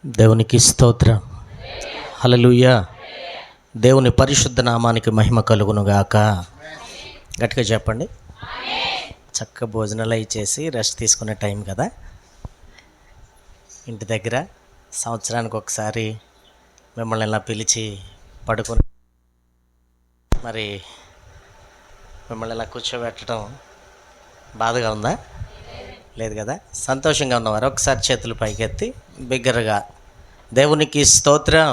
దేవునికి స్తోత్రం. హల్లెలూయా. దేవుని పరిశుద్ధ నామానికి మహిమ కలుగునుగాక. గట్టిగా చెప్పండి. చక్క భోజనాలు ఇచ్చేసి రెస్ట్ తీసుకునే టైం కదా. ఇంటి దగ్గర సంవత్సరానికి ఒకసారి మిమ్మల్ని ఇలా పిలిచి పడుకొని మరి మిమ్మల్ని ఇలా కూర్చోబెట్టడం బాధగా ఉందా? లేదు కదా. సంతోషంగా ఉన్నవారు ఒకసారి చేతులు పైకెత్తి బిగ్గరగా దేవునికి స్తోత్రం.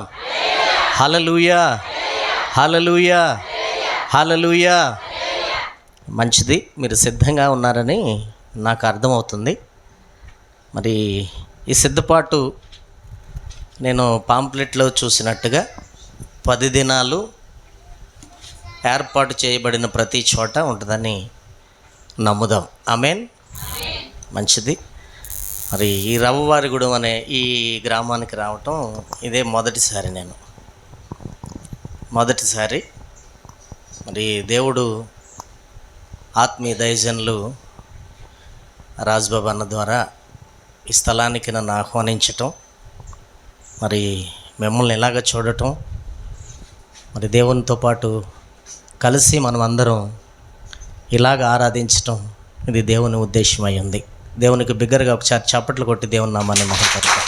హల్లెలూయా, హల్లెలూయా, హల్లెలూయా. మంచిది, మీరు సిద్ధంగా ఉన్నారని నాకు అర్థమవుతుంది. మరి ఈ సిద్ధపాటు నేను పాంప్లెట్లో చూసినట్టుగా 10 దినాలు ఏర్పాటు చేయబడిన ప్రతి చోట ఉంటుందని నమ్ముదాం. ఆమేన్. మంచిది. మరి ఈ రవ్వవారిగూడెం అనే ఈ గ్రామానికి రావటం ఇదే మొదటిసారి. మొదటిసారి మరి దేవుడు ఆత్మీయ దైవజనులు రాజ్బాబు అన్న ద్వారా ఈ స్థలానికి నన్ను ఆహ్వానించటం, మరి మిమ్మల్ని ఇలాగ చూడటం, మరి దేవునితో పాటు కలిసి మనం అందరం ఇలాగ ఆరాధించటం, ఇది దేవుని ఉద్దేశమై ఉంది. దేవునికి బిగ్గరగా ఒకసారి చప్పట్లు కొట్టి దేవుని నామాన్ని మహిమపరుద్దాం.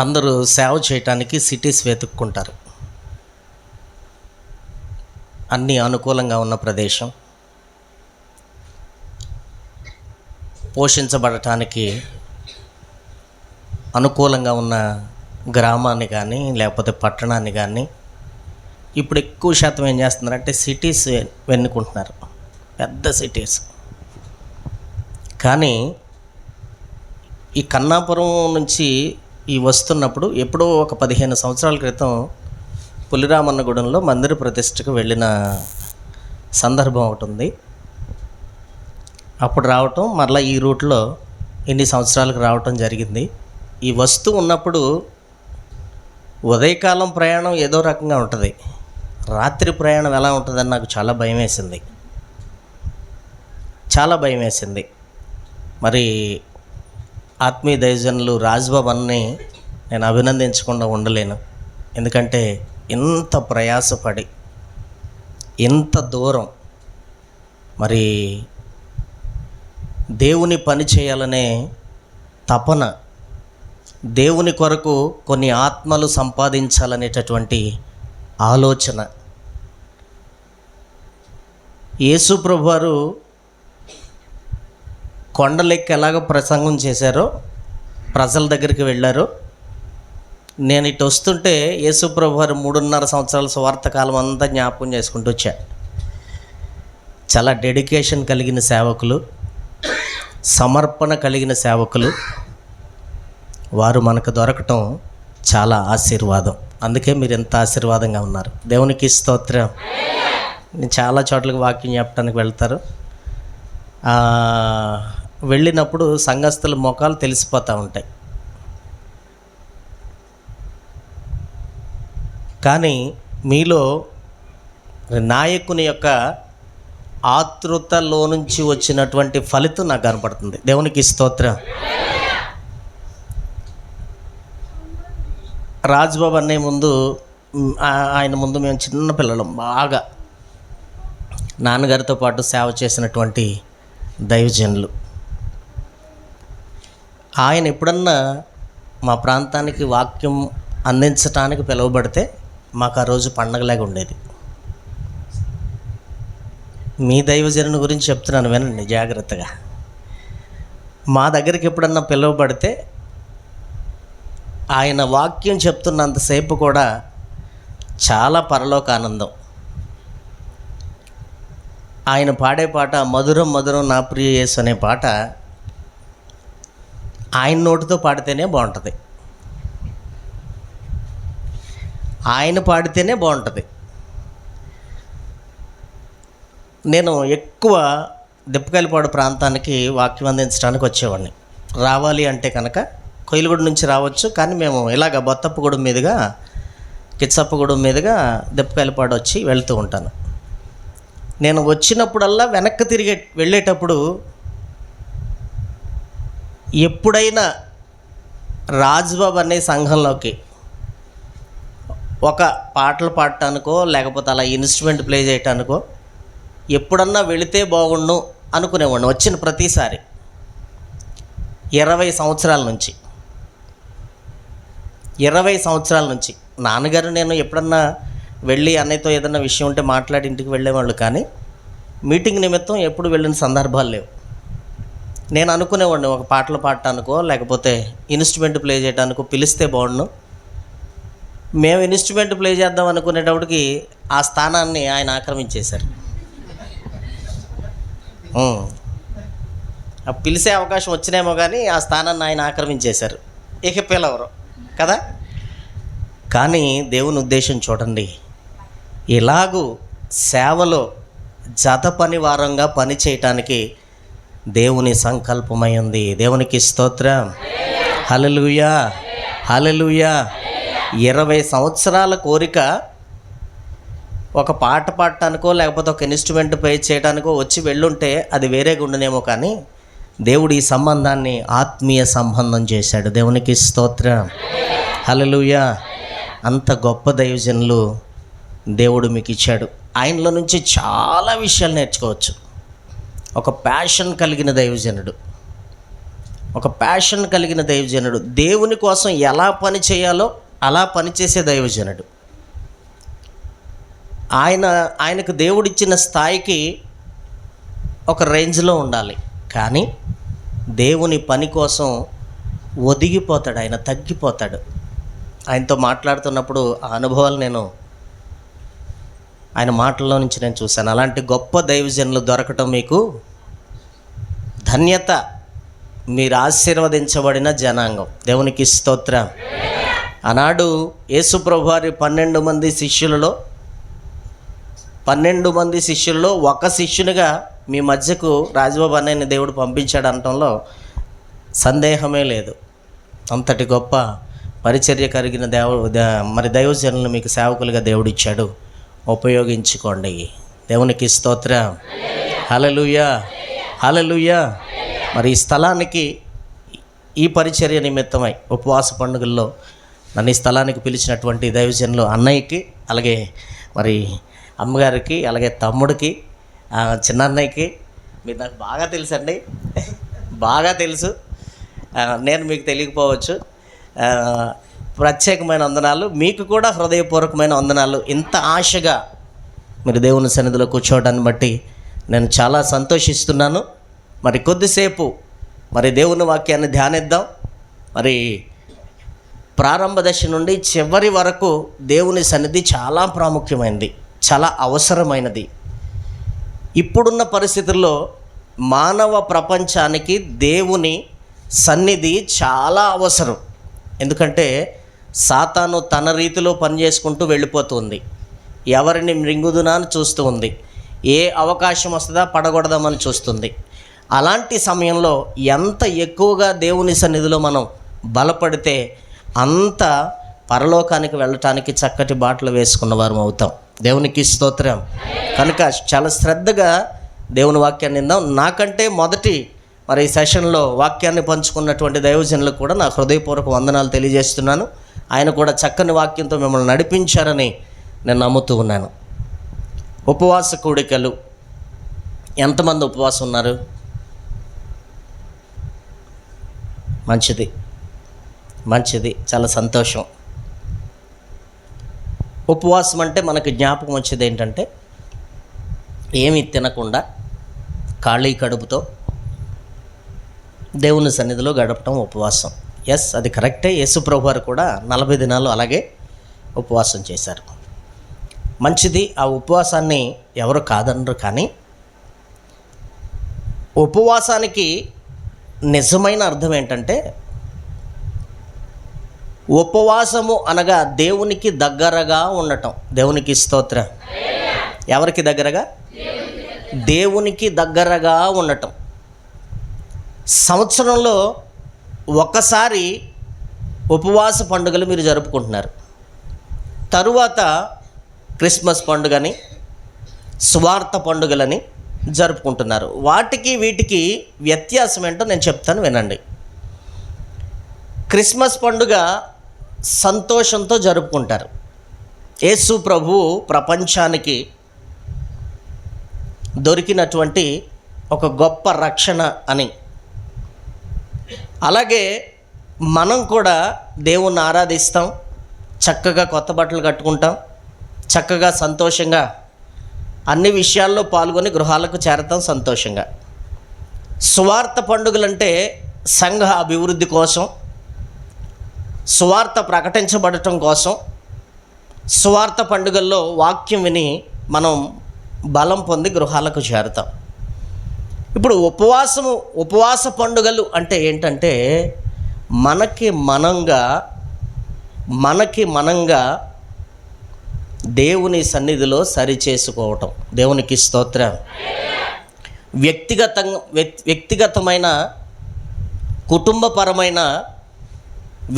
అందరూ సేవ చేయటానికి సిటీస్ వెతుక్కుంటారు. అన్నీ అనుకూలంగా ఉన్న ప్రదేశం, పోషించబడటానికి అనుకూలంగా ఉన్న గ్రామాన్ని కానీ లేకపోతే పట్టణాన్ని కానీ ఇప్పుడు ఎక్కువ శాతం ఏం చేస్తున్నారంటే సిటీస్ వెన్నుకుంటున్నారు, పెద్ద సిటీస్. కానీ ఈ కన్నాపురం నుంచి ఈ వస్తున్నప్పుడు ఎప్పుడో ఒక 15 సంవత్సరాల క్రితం పులిరామన్నగూడెంలో మందిర ప్రతిష్టకు వెళ్ళిన సందర్భం ఒకటి ఉంది. అప్పుడు రావటం, మరలా ఈ రూట్లో ఇన్ని సంవత్సరాలకు రావటం జరిగింది. ఈ వస్తూ ఉన్నప్పుడు ఉదయకాలం ప్రయాణం ఏదో రకంగా ఉంటుంది, రాత్రి ప్రయాణం ఎలా ఉంటుందని నాకు చాలా భయం వేసింది. మరి ఆత్మీయ దైవజనులు రాజ్బాబు అన్ని నేను అభినందించకుండా ఉండలేను. ఎందుకంటే ఇంత ప్రయాసపడి ఇంత దూరం మరి దేవుని పని చేయాలనే తపన, దేవుని కొరకు కొన్ని ఆత్మలు సంపాదించాలనేటటువంటి ఆలోచన. యేసు ప్రభువారు కొండలెక్కి ఎలాగో ప్రసంగం చేశారో, ప్రజల దగ్గరికి వెళ్ళారో, నేను ఇటు వస్తుంటే యేసు ప్రభువారు 3.5 సంవత్సరాల సువార్త కాలం అంతా జ్ఞాపకం చేసుకుంటూ వచ్చా. చాలా డెడికేషన్ కలిగిన సేవకులు, సమర్పణ కలిగిన సేవకులు, వారు మనకు దొరకటం చాలా ఆశీర్వాదం. అందుకే మీరు ఎంత ఆశీర్వాదంగా ఉన్నారు. దేవునికి స్తోత్రం. నేను చాలా చోట్లకి వాక్యం చెప్పడానికి వెళ్తారు. వెళ్ళినప్పుడు సంఘస్థుల ముఖాలు తెలిసిపోతూ ఉంటాయి. కానీ మీలో నాయకుని యొక్క ఆతృతలో నుంచి వచ్చినటువంటి ఫలితం నాకు కనపడుతుంది. దేవునికి స్తోత్రం. రాజ్బాబు అనే ముందు, ఆయన ముందు మేము చిన్న పిల్లలం, బాగా నాన్నగారితో పాటు సేవ చేసినటువంటి దైవజనులు. ఆయన ఎప్పుడన్నా మా ప్రాంతానికి వాక్యం అందించటానికి పిలువబడితే మాకు ఆ రోజు పండగలాగా ఉండేది. మీ దైవజనుని గురించి చెప్తున్నాను, వినండి జాగ్రత్తగా. మా దగ్గరికి ఎప్పుడన్నా పిలువబడితే ఆయన వాక్యం చెప్తున్నంతసేపు కూడా చాలా పరలోక ఆనందం. ఆయన పాడే పాట మధురం మధురం నా ప్రియ యేసు అనే పాట ఆయన నోటితో పాడితేనే బాగుంటుంది, ఆయన పాడితేనే బాగుంటుంది. నేను ఎక్కువ దిప్పకాయలపాడు ప్రాంతానికి వాక్యం అందించడానికి వచ్చేవాడిని. రావాలి అంటే కనుక కొయిలగూడ నుంచి రావచ్చు, కానీ మేము ఇలాగ బొత్తప్పగూడెం మీదుగా, కిచ్చప్పగూడెం మీదుగా దిప్పకాయలపాడు వచ్చి వెళ్తూ ఉంటాను. నేను వచ్చినప్పుడల్లా వెనక్కి తిరిగి వెళ్ళేటప్పుడు ఎప్పుడైనా రాజ్బాబు అనే సంఘంలోకి ఒక పాటలు పాడటానికో లేకపోతే అలా ఇన్స్ట్రుమెంట్ ప్లే చేయటానికో ఎప్పుడన్నా వెళితే బాగుండు అనుకునేవాడిని వచ్చిన ప్రతిసారి 20 సంవత్సరాల నుంచి. 20 సంవత్సరాల నుంచి నాన్నగారు నేను ఎప్పుడన్నా వెళ్ళి అన్నయ్యతో ఏదన్నా విషయం ఉంటే మాట్లాడి ఇంటికి వెళ్ళేవాళ్ళు, కానీ మీటింగ్ నిమిత్తం ఎప్పుడు వెళ్ళిన సందర్భాలు లేవు. నేను అనుకునేవాడిని ఒక పాటలు పాడటానికో లేకపోతే ఇన్స్ట్రుమెంట్ ప్లే చేయడానికో పిలిస్తే బాగుండు. మేము ఇన్స్ట్రుమెంట్ ప్లే చేద్దాం అనుకునేటప్పటికి ఆ స్థానాన్ని ఆయన ఆక్రమించేశారు. పిలిచే అవకాశం వచ్చినేమో కానీ ఆ స్థానాన్ని ఆయన ఆక్రమించేశారు. ఇక పిలవరు కదా. కానీ దేవుని ఉద్దేశం చూడండి, ఇలాగూ సేవలో జత పని వారంగా పని చేయటానికి దేవుని సంకల్పమై ఉంది. దేవునికి స్తోత్రం. హల్లెలూయా, హల్లెలూయా. 20 సంవత్సరాల కోరిక ఒక పాట పాడటానికో లేకపోతే ఒక ఇన్స్ట్రుమెంట్ ప్లే చేయడానికో వచ్చి వెళ్ళుంటే అది వేరే గుండెనేమో, కానీ దేవుడు ఈ సంబంధాన్ని ఆత్మీయ సంబంధం చేశాడు. దేవునికి స్తోత్రం. హల్లెలూయా. అంత గొప్ప దైవజనులు దేవుడు మీకు ఇచ్చాడు. ఆయనలో నుంచి చాలా విషయాలు నేర్చుకోవచ్చు. ఒక ప్యాషన్ కలిగిన దైవజనుడు, ఒక ప్యాషన్ కలిగిన దైవజనుడు, దేవుని కోసం ఎలా పని చేయాలో అలా పనిచేసే దైవజనుడు. ఆయనకు దేవుడిచ్చిన స్థాయికి ఒక రేంజ్లో ఉండాలి, కానీ దేవుని పని కోసం ఒదిగిపోతాడు, ఆయన తగ్గిపోతాడు. ఆయనతో మాట్లాడుతున్నప్పుడు ఆ అనుభవాలు ఆయన మాటల్లో నుంచి నేను చూశాను. అలాంటి గొప్ప దైవజనులు దొరకటం మీకు ధన్యత. మీరు ఆశీర్వదించబడిన జనాంగం. దేవునికి స్తోత్రం. ఆనాడు యేసుప్రభు వారి 12 మంది శిష్యులలో ఒక శిష్యునిగా మీ మధ్యకు రాజబాబు అన్నయ్యని దేవుడు పంపించాడు అనటంలో సందేహమే లేదు. అంతటి గొప్ప పరిచర్య కలిగిన మరి దైవజనులను మీకు సేవకులుగా దేవుడిచ్చాడు. ఉపయోగించుకోండి. దేవునికి స్తోత్రం. హల్లెలూయా, హల్లెలూయా. మరి ఈ స్థలానికి ఈ పరిచర్య నిమిత్తమై ఉపవాస పండుగల్లో నన్ను ఈ స్థలానికి పిలిచినటువంటి దైవజనులు అన్నయ్యకి, అలాగే మరి అమ్మగారికి, అలాగే తమ్ముడికి, చిన్న అన్నయ్యకి, మీరు నాకు బాగా తెలుసండి, బాగా తెలుసు. నేను మీకు తెలియకపోవచ్చు. ప్రత్యేకమైన వందనాలు. మీకు కూడా హృదయపూర్వకమైన వందనాలు. ఇంత ఆశగా మీరు దేవుని సన్నిధిలో కూర్చోవడాన్ని బట్టి నేను చాలా సంతోషిస్తున్నాను. మరి కొద్దిసేపు మరి దేవుని వాక్యాన్ని ధ్యానిద్దాం. మరి ప్రారంభ దశ నుండి చివరి వరకు దేవుని సన్నిధి చాలా ప్రాముఖ్యమైనది, చాలా అవసరమైనది. ఇప్పుడున్న పరిస్థితుల్లో మానవ ప్రపంచానికి దేవుని సన్నిధి చాలా అవసరం. ఎందుకంటే సాతాను తన రీతిలో పనిచేసుకుంటూ వెళ్ళిపోతుంది. ఎవరిని మృంగుదునా అని చూస్తూ ఉంది. ఏ అవకాశం వస్తుందా పడగొడదామని చూస్తుంది. అలాంటి సమయంలో ఎంత ఎక్కువగా దేవుని సన్నిధిలో మనం బలపడితే అంత పరలోకానికి వెళ్ళటానికి చక్కటి బాటలు వేసుకున్న వారం అవుతాం. దేవునికి స్తోత్రం. కనుక చాలా శ్రద్ధగా దేవుని వాక్యాన్ని విందాం. నాకంటే మొదటి మరి ఈ సెషన్లో వాక్యాన్ని పంచుకున్నటువంటి దైవజనులకు కూడా నా హృదయపూర్వక వందనాలు తెలియజేస్తున్నాను. ఆయన కూడా చక్కని వాక్యంతో మిమ్మల్ని నడిపించారని నేను నమ్ముతూ ఉన్నాను. ఉపవాస కూడికలు ఎంతమంది ఉపవాసం ఉన్నారు? మంచిది, మంచిది, చాలా సంతోషం. ఉపవాసం అంటే మనకు జ్ఞాపకం వచ్చేది ఏంటంటే ఏమీ తినకుండా ఖాళీ కడుపుతో దేవుని సన్నిధిలో గడపటం ఉపవాసం. ఎస్, అది కరెక్టే. యేసుప్రభు వారు కూడా 40 దినాలు అలాగే ఉపవాసం చేశారు. మంచిది. ఆ ఉపవాసాన్ని ఎవరు కాదనరు. కానీ ఉపవాసానికి నిజమైన అర్థం ఏంటంటే ఉపవాసము అనగా దేవునికి దగ్గరగా ఉండటం. దేవునికి స్తోత్రం. ఎవరికి దగ్గరగా? దేవునికి దగ్గరగా ఉండటం. సంవత్సరంలో ఒకసారి ఉపవాస పండుగలు మీరు జరుపుకుంటున్నారు. తరువాత క్రిస్మస్ పండుగని, స్వార్థ పండుగలని జరుపుకుంటున్నారు. వాటికి వీటికి వ్యత్యాసం ఏంటో నేను చెప్తాను, వినండి. క్రిస్మస్ పండుగ సంతోషంతో జరుపుకుంటారు. యేసు ప్రభువు ప్రపంచానికి దొరికినటువంటి ఒక గొప్ప రక్షణ అని. అలాగే మనం కూడా దేవుణ్ణి ఆరాధిస్తాం, చక్కగా కొత్త బట్టలు కట్టుకుంటాం, చక్కగా సంతోషంగా అన్ని విషయాల్లో పాల్గొని గృహాలకు చేరతాం సంతోషంగా. సువార్త పండుగలంటే సంఘ అభివృద్ధి కోసం, సువార్త ప్రకటించబడటం కోసం, సువార్త పండుగల్లో వాక్యం విని మనం బలం పొంది గృహాలకు చేరుతాం. ఇప్పుడు ఉపవాస పండుగలు అంటే ఏంటంటే మనకి మనంగా దేవుని సన్నిధిలో సరిచేసుకోవటం. దేవునికి స్తోత్రం. వ్యక్తిగతమైన కుటుంబపరమైన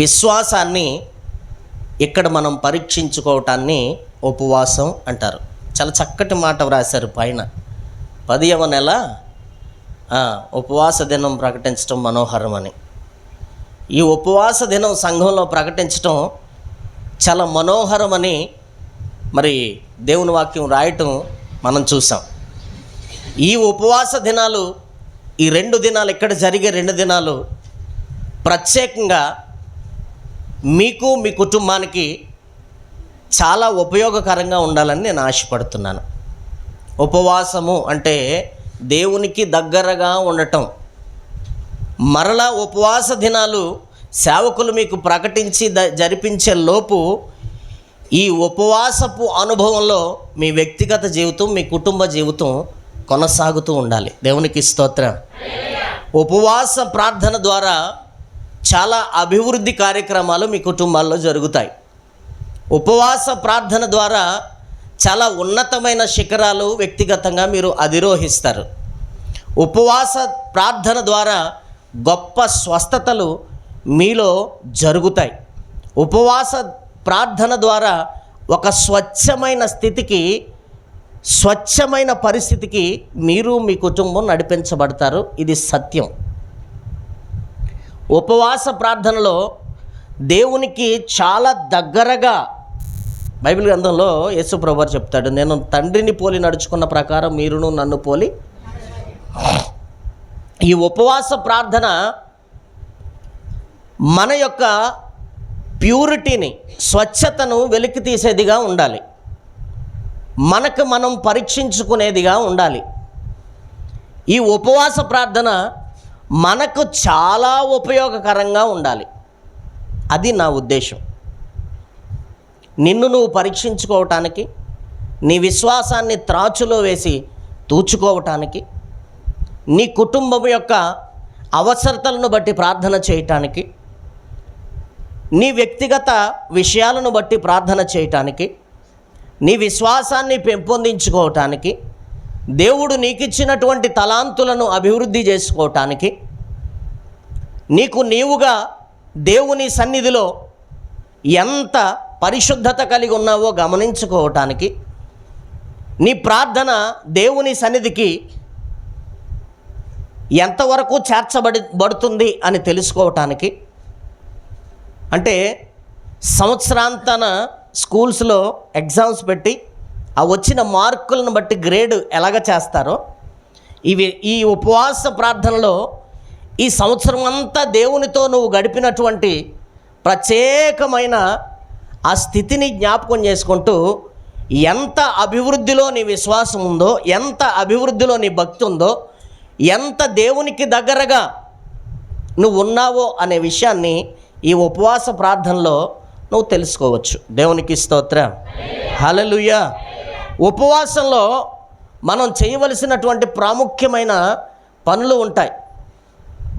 విశ్వాసాన్ని ఇక్కడ మనం పరీక్షించుకోవటాన్ని ఉపవాసం అంటారు. చాలా చక్కటి మాట వ్రాశారు పైన. 10వ నెల ఉపవాస దినం ప్రకటించడం మనోహరం అని. ఈ ఉపవాస దినం సంఘంలో ప్రకటించడం చాలా మనోహరమని మరి దేవుని వాక్యం రాయటం మనం చూసాం. ఈ ఉపవాస దినాలు, ఈ 2 దినాలు, ఇక్కడ జరిగే 2 దినాలు ప్రత్యేకంగా మీకు మీ కుటుంబానికి చాలా ఉపయోగకరంగా ఉండాలని నేను ఆశపడుతున్నాను. ఉపవాసము అంటే దేవునికి దగ్గరగా ఉండటం. మరలా ఉపవాస దినాలు సేవకులు మీకు ప్రకటించి జరిపించే లోపు ఈ ఉపవాసపు అనుభవంలో మీ వ్యక్తిగత జీవితం, మీ కుటుంబ జీవితం కొనసాగుతూ ఉండాలి. దేవునికి స్తోత్రం. ఉపవాస ప్రార్థన ద్వారా చాలా అభివృద్ధి కార్యక్రమాలు మీ కుటుంబాల్లో జరుగుతాయి. ఉపవాస ప్రార్థన ద్వారా చాలా ఉన్నతమైన శిఖరాలు వ్యక్తిగతంగా మీరు అధిరోహిస్తారు. ఉపవాస ప్రార్థన ద్వారా గొప్ప స్వస్థతలు మీలో జరుగుతాయి. ఉపవాస ప్రార్థన ద్వారా ఒక స్వచ్ఛమైన పరిస్థితికి మీరు మీ కుటుంబం నడిపించబడతారు. ఇది సత్యం. ఉపవాస ప్రార్థనలో దేవునికి చాలా దగ్గరగా బైబిల్ గ్రంథంలో యేసు ప్రభువు చెప్తాడు, నేను తండ్రిని పోలి నడుచుకున్న ప్రకారం మీరును నన్ను పోలి. ఈ ఉపవాస ప్రార్థన మన యొక్క ప్యూరిటీని, స్వచ్ఛతను వెలికి తీసేదిగా ఉండాలి. మనకు మనం పరీక్షించుకునేదిగా ఉండాలి. ఈ ఉపవాస ప్రార్థన మనకు చాలా ఉపయోగకరంగా ఉండాలి. అది నా ఉద్దేశం. నిన్ను నువ్వు పరీక్షించుకోవటానికి, నీ విశ్వాసాన్ని త్రాచులో వేసి తూచుకోవటానికి, నీ కుటుంబం యొక్క అవసరతలను బట్టి ప్రార్థన చేయటానికి, నీ వ్యక్తిగత విషయాలను బట్టి ప్రార్థన చేయటానికి, నీ విశ్వాసాన్ని పెంపొందించుకోవటానికి, దేవుడు నీకిచ్చినటువంటి తలాంతులను అభివృద్ధి చేసుకోవటానికి, నీకు నీవుగా దేవుని సన్నిధిలో ఎంత పరిశుద్ధత కలిగి ఉన్నావో గమనించుకోవటానికి, నీ ప్రార్థన దేవుని సన్నిధికి ఎంతవరకు చేర్చబడుతుంది అని తెలుసుకోవటానికి, అంటే సంవత్సరాంతన స్కూల్స్లో ఎగ్జామ్స్ పెట్టి ఆ వచ్చిన మార్కులను బట్టి గ్రేడ్ ఎలాగ చేస్తారో, ఈ ఉపవాస ప్రార్థనలో ఈ సంవత్సరం అంతా దేవునితో నువ్వు గడిపినటువంటి ప్రత్యేకమైన ఆ స్థితిని జ్ఞాపకం చేసుకుంటూ ఎంత అభివృద్ధిలో నీ విశ్వాసం ఉందో, ఎంత అభివృద్ధిలో నీ భక్తి ఉందో, ఎంత దేవునికి దగ్గరగా నువ్వు ఉన్నావో అనే విషయాన్ని ఈ ఉపవాస ప్రార్థనలో నువ్వు తెలుసుకోవచ్చు. దేవునికి స్తోత్రం. హల్లెలూయా. ఉపవాసంలో మనం చేయవలసినటువంటి ప్రాముఖ్యమైన పనులు ఉంటాయి.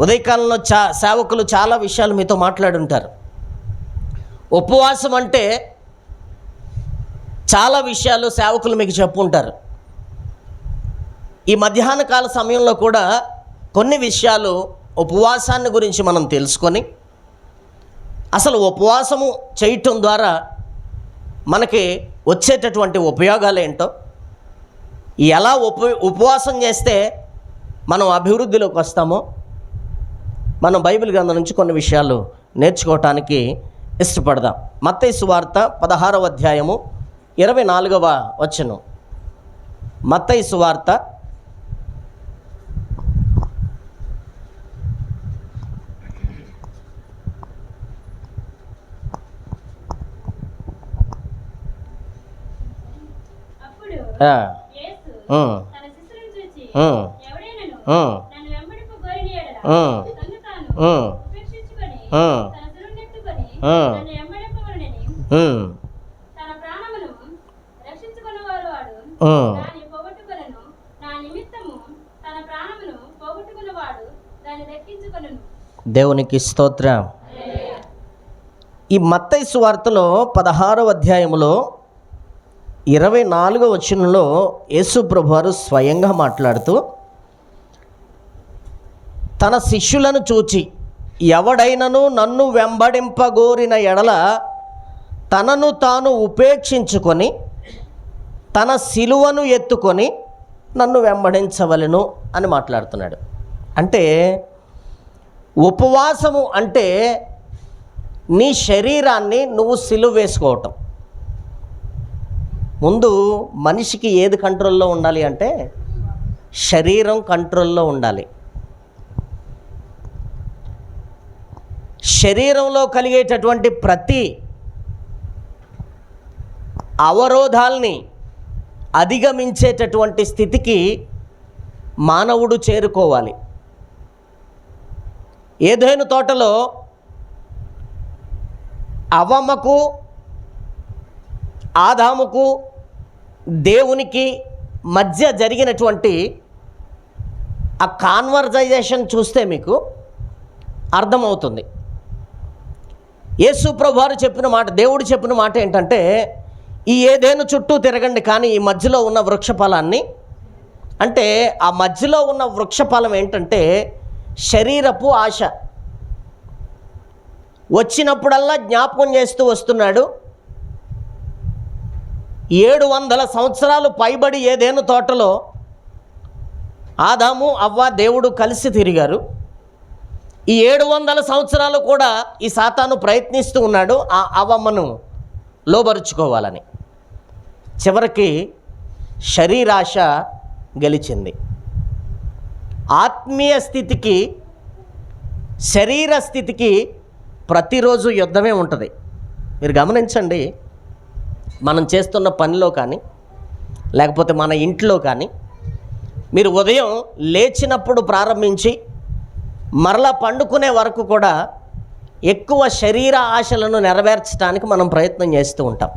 ఉదయకాలంలో సేవకులు చాలా విషయాలు మీతో మాట్లాడుంటారు. ఉపవాసం అంటే చాలా విషయాలు సేవకులు మీకు చెప్పుంటారు. ఈ మధ్యాహ్న కాల సమయంలో కూడా కొన్ని విషయాలు ఉపవాసాన్ని గురించి మనం తెలుసుకొని, అసలు ఉపవాసము చేయటం ద్వారా మనకి వచ్చేటటువంటి ఉపయోగాలు ఏంటో, ఎలా ఉపవాసం చేస్తే మనం అభివృద్ధిలోకి వస్తామో మనం బైబిల్ గ్రంథం నుంచి కొన్ని విషయాలు నేర్చుకోవటానికి ఇష్టపడదాం. మత్తయి సువార్త 16వ అధ్యాయము 24వ వచనం. మత్తయి సువార్త 10 దేవునికి స్తోత్రం. ఈ మత్తయి సువార్తలో 16వ అధ్యాయములో 24వ వచనంలో యేసు ప్రభువారు స్వయంగా మాట్లాడుతూ, తన శిష్యులను చూచి, ఎవడైనను నన్ను వెంబడింపగోరిన ఎడల తనను తాను ఉపేక్షించుకొని తన సిలువను ఎత్తుకొని నన్ను వెంబడించవలెను అని మాట్లాడుతున్నాడు. అంటే ఉపవాసము అంటే నీ శరీరాన్ని నువ్వు సిలువ వేసుకోవటం. ముందు మనిషికి ఏది కంట్రోల్లో ఉండాలి అంటే శరీరం కంట్రోల్లో ఉండాలి. శరీరంలో కలిగేటటువంటి ప్రతి అవరోధాల్ని అధిగమించేటటువంటి స్థితికి మానవుడు చేరుకోవాలి. ఏదైనా తోటలో అవ్వమ్మకు ఆదాముకు దేవునికి మధ్య జరిగినటువంటి ఆ కాన్వర్జైజేషన్ చూస్తే మీకు అర్థమవుతుంది. యేసు ప్రభువారు చెప్పిన మాట, దేవుడు చెప్పిన మాట ఏంటంటే, ఈ ఏదేను చుట్టూ తిరగండి, కానీ ఈ మధ్యలో ఉన్న వృక్షఫలాన్ని, అంటే ఆ మధ్యలో ఉన్న వృక్షఫలం ఏంటంటే శరీరపు ఆశ. వచ్చినప్పుడల్లా జ్ఞాపకం చేస్తూ వస్తున్నాడు. 700 సంవత్సరాలు పైబడి ఏదేను తోటలో ఆదాము అవ్వ దేవుడు కలిసి తిరిగారు. ఈ 700 సంవత్సరాలు కూడా ఈ సాతాను ప్రయత్నిస్తూ ఉన్నాడు ఆ అవ్వమ్మను లోబరుచుకోవాలని. చివరికి శరీరాశ గెలిచింది. ఆత్మీయ స్థితికి శరీర స్థితికి ప్రతిరోజు యుద్ధమే ఉంటుంది. మీరు గమనించండి, మనం చేస్తున్న పనిలో కానీ లేకపోతే మన ఇంట్లో కానీ మీరు ఉదయం లేచినప్పుడు ప్రారంభించి మరలా పండుకునే వరకు కూడా ఎక్కువ శరీర ఆశలను నెరవేర్చడానికి మనం ప్రయత్నం చేస్తూ ఉంటాం.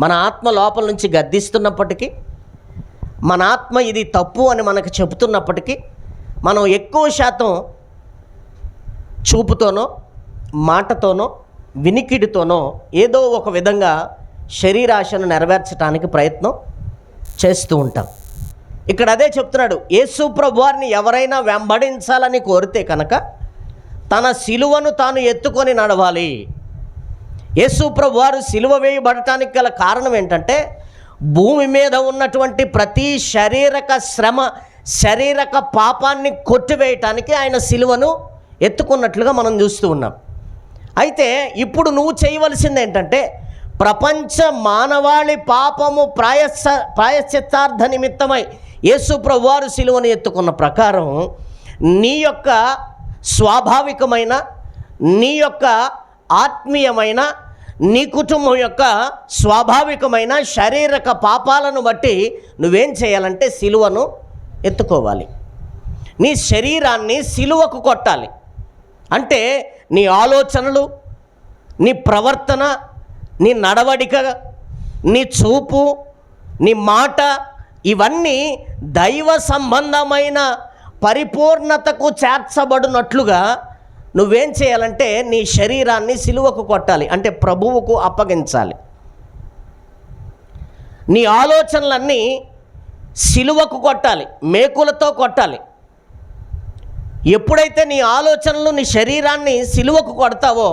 మన ఆత్మ లోపల నుంచి గద్దిస్తున్నప్పటికీ, మన ఆత్మ ఇది తప్పు అని మనకు చెబుతున్నప్పటికీ, మనం ఎక్కువ శాతం చూపుతోనో మాటతోనో వినికిడితోనో ఏదో ఒక విధంగా శరీరాశను నెరవేర్చడానికి ప్రయత్నం చేస్తూ ఉంటాం. ఇక్కడ అదే చెప్తున్నాడు. యేసు ప్రభువారిని ఎవరైనా వెంబడించాలని కోరితే కనుక తన సిలువను తాను ఎత్తుకొని నడవాలి. యేసు ప్రభువారు సిలువ వేయబడటానికి గల కారణం ఏంటంటే, భూమి మీద ఉన్నటువంటి ప్రతి శారీరక శ్రమ, శారీరక పాపాన్ని కొట్టివేయటానికి ఆయన సిలువను ఎత్తుకున్నట్లుగా మనం చూస్తూ ఉన్నాం. అయితే ఇప్పుడు నువ్వు చేయవలసింది ఏంటంటే, ప్రపంచ మానవాళి పాపము ప్రాయశ్చిత్తార్థ నిమిత్తమై యేసు ప్రభువారు సిలువను ఎత్తుకున్న ప్రకారం నీ యొక్క స్వాభావికమైన, నీ యొక్క ఆత్మీయమైన, నీ కుటుంబం యొక్క స్వాభావికమైన శారీరక పాపాలను బట్టి నువ్వేం చేయాలంటే సిలువను ఎత్తుకోవాలి. నీ శరీరాన్ని సిలువకు కొట్టాలి. అంటే నీ ఆలోచనలు, నీ ప్రవర్తన, నీ నడవడిక, నీ చూపు, నీ మాట, ఇవన్నీ దైవ సంబంధమైన పరిపూర్ణతకు చేర్చబడినట్లుగా నువ్వేం చేయాలంటే నీ శరీరాన్ని సిలువకు కొట్టాలి. అంటే ప్రభువుకు అప్పగించాలి. నీ ఆలోచనలన్నీ సిలువకు కొట్టాలి, మేకులతో కొట్టాలి. ఎప్పుడైతే నీ ఆలోచనలు, నీ శరీరాన్ని సిలువకు కొడతావో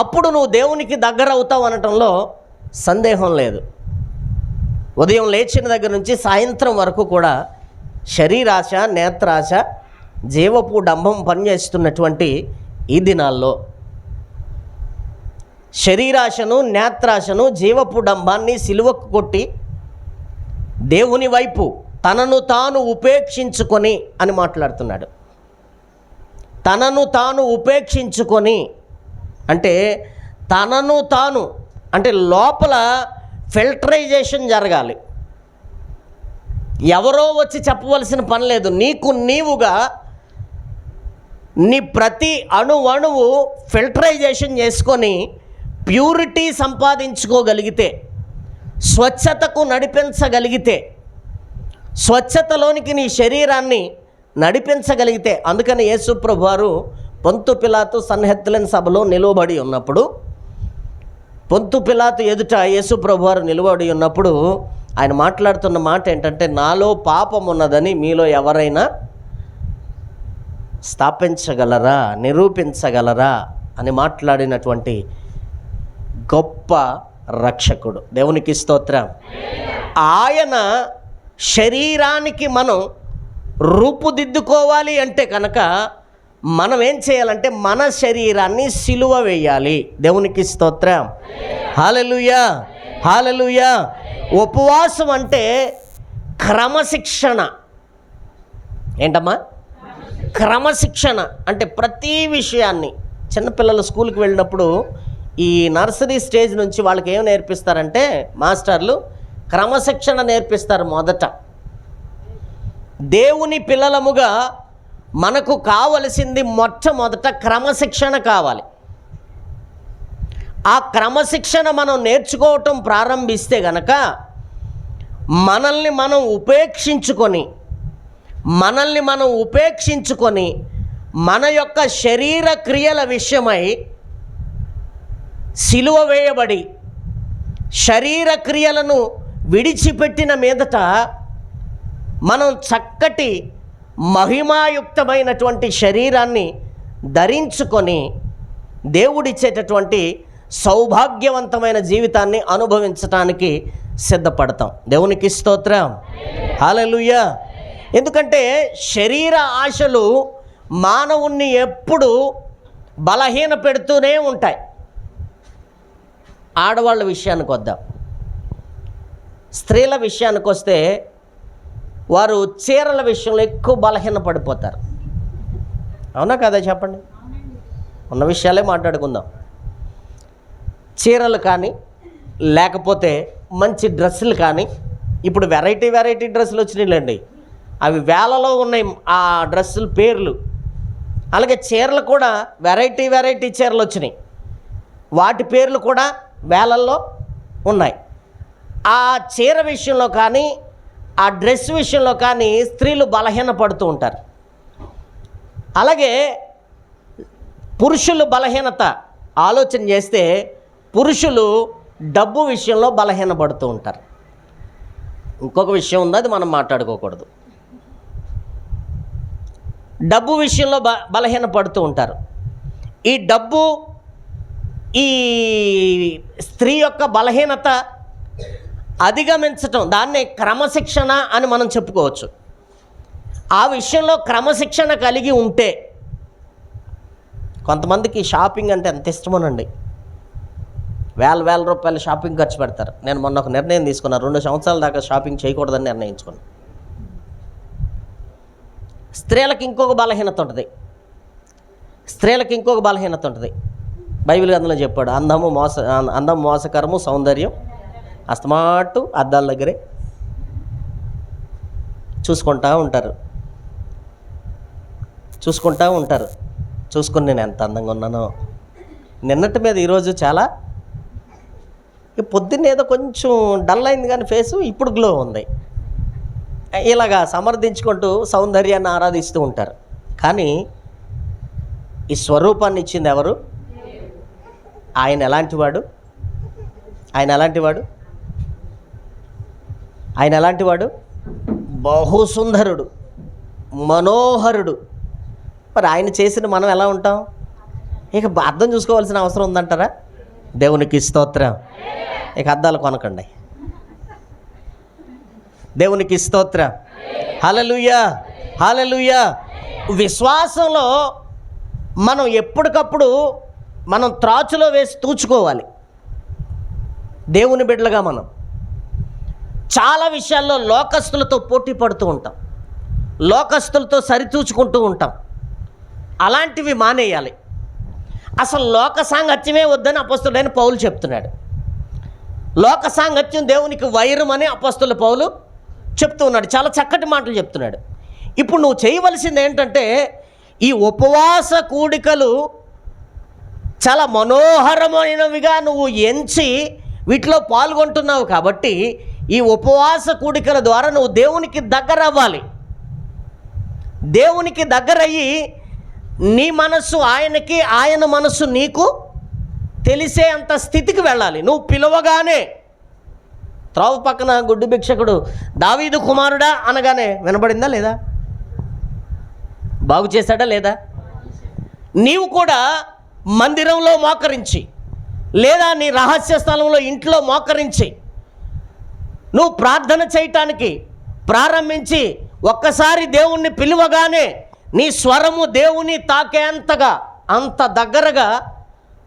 అప్పుడు నువ్వు దేవునికి దగ్గర అవుతావు అనటంలో సందేహం లేదు. ఉదయం లేచిన దగ్గర నుంచి సాయంత్రం వరకు కూడా శరీరాశ, నేత్రాశ, జీవపు డంబం పనిచేస్తున్నటువంటి ఈ దినాల్లో శరీరాశను, నేత్రాశను, జీవపు డంబాన్ని సిలువకు కొట్టి దేవుని వైపు తనను తాను ఉపేక్షించుకొని అని మాట్లాడుతున్నాడు. తనను తాను ఉపేక్షించుకొని అంటే తనను తాను అంటే లోపల ఫిల్టరైజేషన్ జరగాలి. ఎవరో వచ్చి చెప్పవలసిన పని లేదు. నీకు నీవుగా నీ ప్రతి అణువు ఫిల్టరైజేషన్ చేసుకొని ప్యూరిటీ సంపాదించుకోగలిగితే, స్వచ్ఛతకు నడిపించగలిగితే, స్వచ్ఛతలోనికి నీ శరీరాన్ని నడిపించగలిగితే, అందుకని యేసు ప్రభువారు పొంతు పిలాతు సన్హెద్దులైన సభలో నిలువబడి ఉన్నప్పుడు, పొంతు పిలాతు ఎదుట యేసు ప్రభువారు నిలువబడి ఉన్నప్పుడు ఆయన మాట్లాడుతున్న మాట ఏంటంటే, నాలో పాపం ఉన్నదని మీలో ఎవరైనా స్థాపించగలరా, నిరూపించగలరా అని మాట్లాడినటువంటి గొప్ప రక్షకుడు. దేవునికి స్తోత్రం. ఆయన శరీరానికి మనం రూపుదిద్దుకోవాలి అంటే కనుక మనం ఏం చేయాలంటే మన శరీరాన్ని సిలువ వేయాలి. దేవునికి స్తోత్రం. హల్లెలూయా, హల్లెలూయా. ఉపవాసం అంటే క్రమశిక్షణ. ఏంటమ్మా? క్రమశిక్షణ అంటే ప్రతి విషయాన్ని, చిన్నపిల్లలు స్కూల్కి వెళ్ళినప్పుడు ఈ నర్సరీ స్టేజ్ నుంచి వాళ్ళకి ఏం నేర్పిస్తారంటే మాస్టర్లు క్రమశిక్షణ నేర్పిస్తారు. మొదట దేవుని పిల్లలముగా మనకు కావలసింది మొట్టమొదట క్రమశిక్షణ కావాలి. ఆ క్రమశిక్షణ మనం నేర్చుకోవటం ప్రారంభిస్తే గనక మనల్ని మనం ఉపేక్షించుకొని మన యొక్క శరీర క్రియల విషయమై సిలువ వేయబడి శరీర క్రియలను విడిచిపెట్టిన మీదట మనం చక్కటి మహిమాయుక్తమైనటువంటి శరీరాన్ని ధరించుకొని దేవుడిచ్చేటటువంటి సౌభాగ్యవంతమైన జీవితాన్ని అనుభవించటానికి సిద్ధపడతాం. దేవునికి స్తోత్రం. హల్లెలూయా. ఎందుకంటే శరీర ఆశలు మానవుణ్ణి ఎప్పుడు బలహీన పెడుతూనే ఉంటాయి. ఆడవాళ్ళ విషయానికి వద్దాం. స్త్రీల విషయానికి వస్తే వారు చీరల విషయంలో ఎక్కువ బలహీన పడిపోతారు. అవునా కదా? చెప్పండి. ఉన్న విషయాలే మాట్లాడుకుందాం. చీరలు కానీ లేకపోతే మంచి డ్రెస్సులు కానీ, ఇప్పుడు వెరైటీ డ్రెస్సులు వచ్చినాయిలేండి, అవి వేలలో ఉన్నాయి ఆ డ్రెస్సుల పేర్లు. అలాగే చీరలు కూడా వెరైటీ చీరలు వచ్చినాయి, వాటి పేర్లు కూడా వేలల్లో ఉన్నాయి. ఆ చీర విషయంలో కానీ ఆ డ్రెస్ విషయంలో కానీ స్త్రీలు బలహీన పడుతూ ఉంటారు. అలాగే పురుషులు బలహీనత ఆలోచన చేస్తే పురుషులు డబ్బు విషయంలో బలహీన పడుతూ ఉంటారు. ఇంకొక విషయం ఉంది, అది మనం మాట్లాడుకోకూడదు. డబ్బు విషయంలో బలహీన పడుతూ ఉంటారు. ఈ డబ్బు, ఈ స్త్రీ యొక్క బలహీనత అధిగమించటం, దాన్నే క్రమశిక్షణ అని మనం చెప్పుకోవచ్చు. ఆ విషయంలో క్రమశిక్షణ కలిగి ఉంటే, కొంతమందికి షాపింగ్ అంటే ఎంత ఇష్టమోనండి, వేల రూపాయలు షాపింగ్ ఖర్చు పెడతారు. నేను మొన్న ఒక నిర్ణయం తీసుకున్నాను, 2 సంవత్సరాల దాకా షాపింగ్ చేయకూడదని నిర్ణయించుకున్నాను. స్త్రీలకు ఇంకొక బలహీనత ఉంటుంది. బైబిల్ గ్రంథంలో చెప్పాడు, అందం మోసకరము, సౌందర్యం అస్తమాటు అద్దాల దగ్గరే చూసుకుంటూ ఉంటారు. చూసుకొని నేను ఎంత అందంగా ఉన్నానో, నిన్నటి మీద ఈరోజు చాలా, పొద్దున్న ఏదో కొంచెం డల్ అయింది కానీ ఫేసు ఇప్పుడు గ్లో ఉంది. ఇలాగా సమర్థించుకుంటూ సౌందర్యాన్ని ఆరాధిస్తూ ఉంటారు. కానీ ఈ స్వరూపాన్ని ఇచ్చింది ఎవరు? ఆయన ఎలాంటి వాడు? బహుసుందరుడు, మనోహరుడు. మరి ఆయన చేసిన మనం ఎలా ఉంటాం? ఇక అర్థం చూసుకోవాల్సిన అవసరం ఉందంటారా? దేవునికి స్తోత్రం. ఇక అద్దాలు కొనకండి. దేవునికి స్తోత్రం. హల్లెలూయా, హల్లెలూయా. విశ్వాసంలో మనం ఎప్పటికప్పుడు మనం త్రాచులో వేసి తూచుకోవాలి. దేవుని బిడ్డలుగా మనం చాలా విషయాల్లో లోకస్తులతో పోటీ పడుతూ ఉంటాం, లోకస్తులతో సరితూచుకుంటూ ఉంటాం. అలాంటివి మానేయాలి. అసలు లోక సాంగత్యమే వద్దని అపొస్తలుడైన పౌలు చెప్తున్నాడు. లోక సాంగత్యం దేవునికి వైరం అని అపొస్తలుడు పౌలు చెప్తూ ఉన్నాడు. చాలా చక్కటి మాటలు చెప్తున్నాడు. ఇప్పుడు నువ్వు చేయవలసింది ఏంటంటే, ఈ ఉపవాస కూడికలు చాలా మనోహరమైనవిగా నువ్వు ఎంచి వీటిలో పాల్గొంటున్నావు కాబట్టి ఈ ఉపవాస కూడికల ద్వారా నువ్వు దేవునికి దగ్గర అవ్వాలి. దేవునికి దగ్గరయ్యి నీ మనస్సు ఆయనకి, ఆయన మనస్సు నీకు తెలిసే అంత స్థితికి వెళ్ళాలి. నువ్వు పిలవగానే త్రావు పక్కన గుడ్డు భిక్షకుడు దావీదు కుమారుడా అనగానే వినబడిందా లేదా? బాగు చేశాడా లేదా? నీవు కూడా మందిరంలో మోకరించి, లేదా నీ రహస్య స్థలంలో ఇంట్లో మోకరించి నువ్వు ప్రార్థన చేయటానికి ప్రారంభించి ఒక్కసారి దేవుణ్ణి పిలువగానే నీ స్వరము దేవుని తాకేంతగా అంత దగ్గరగా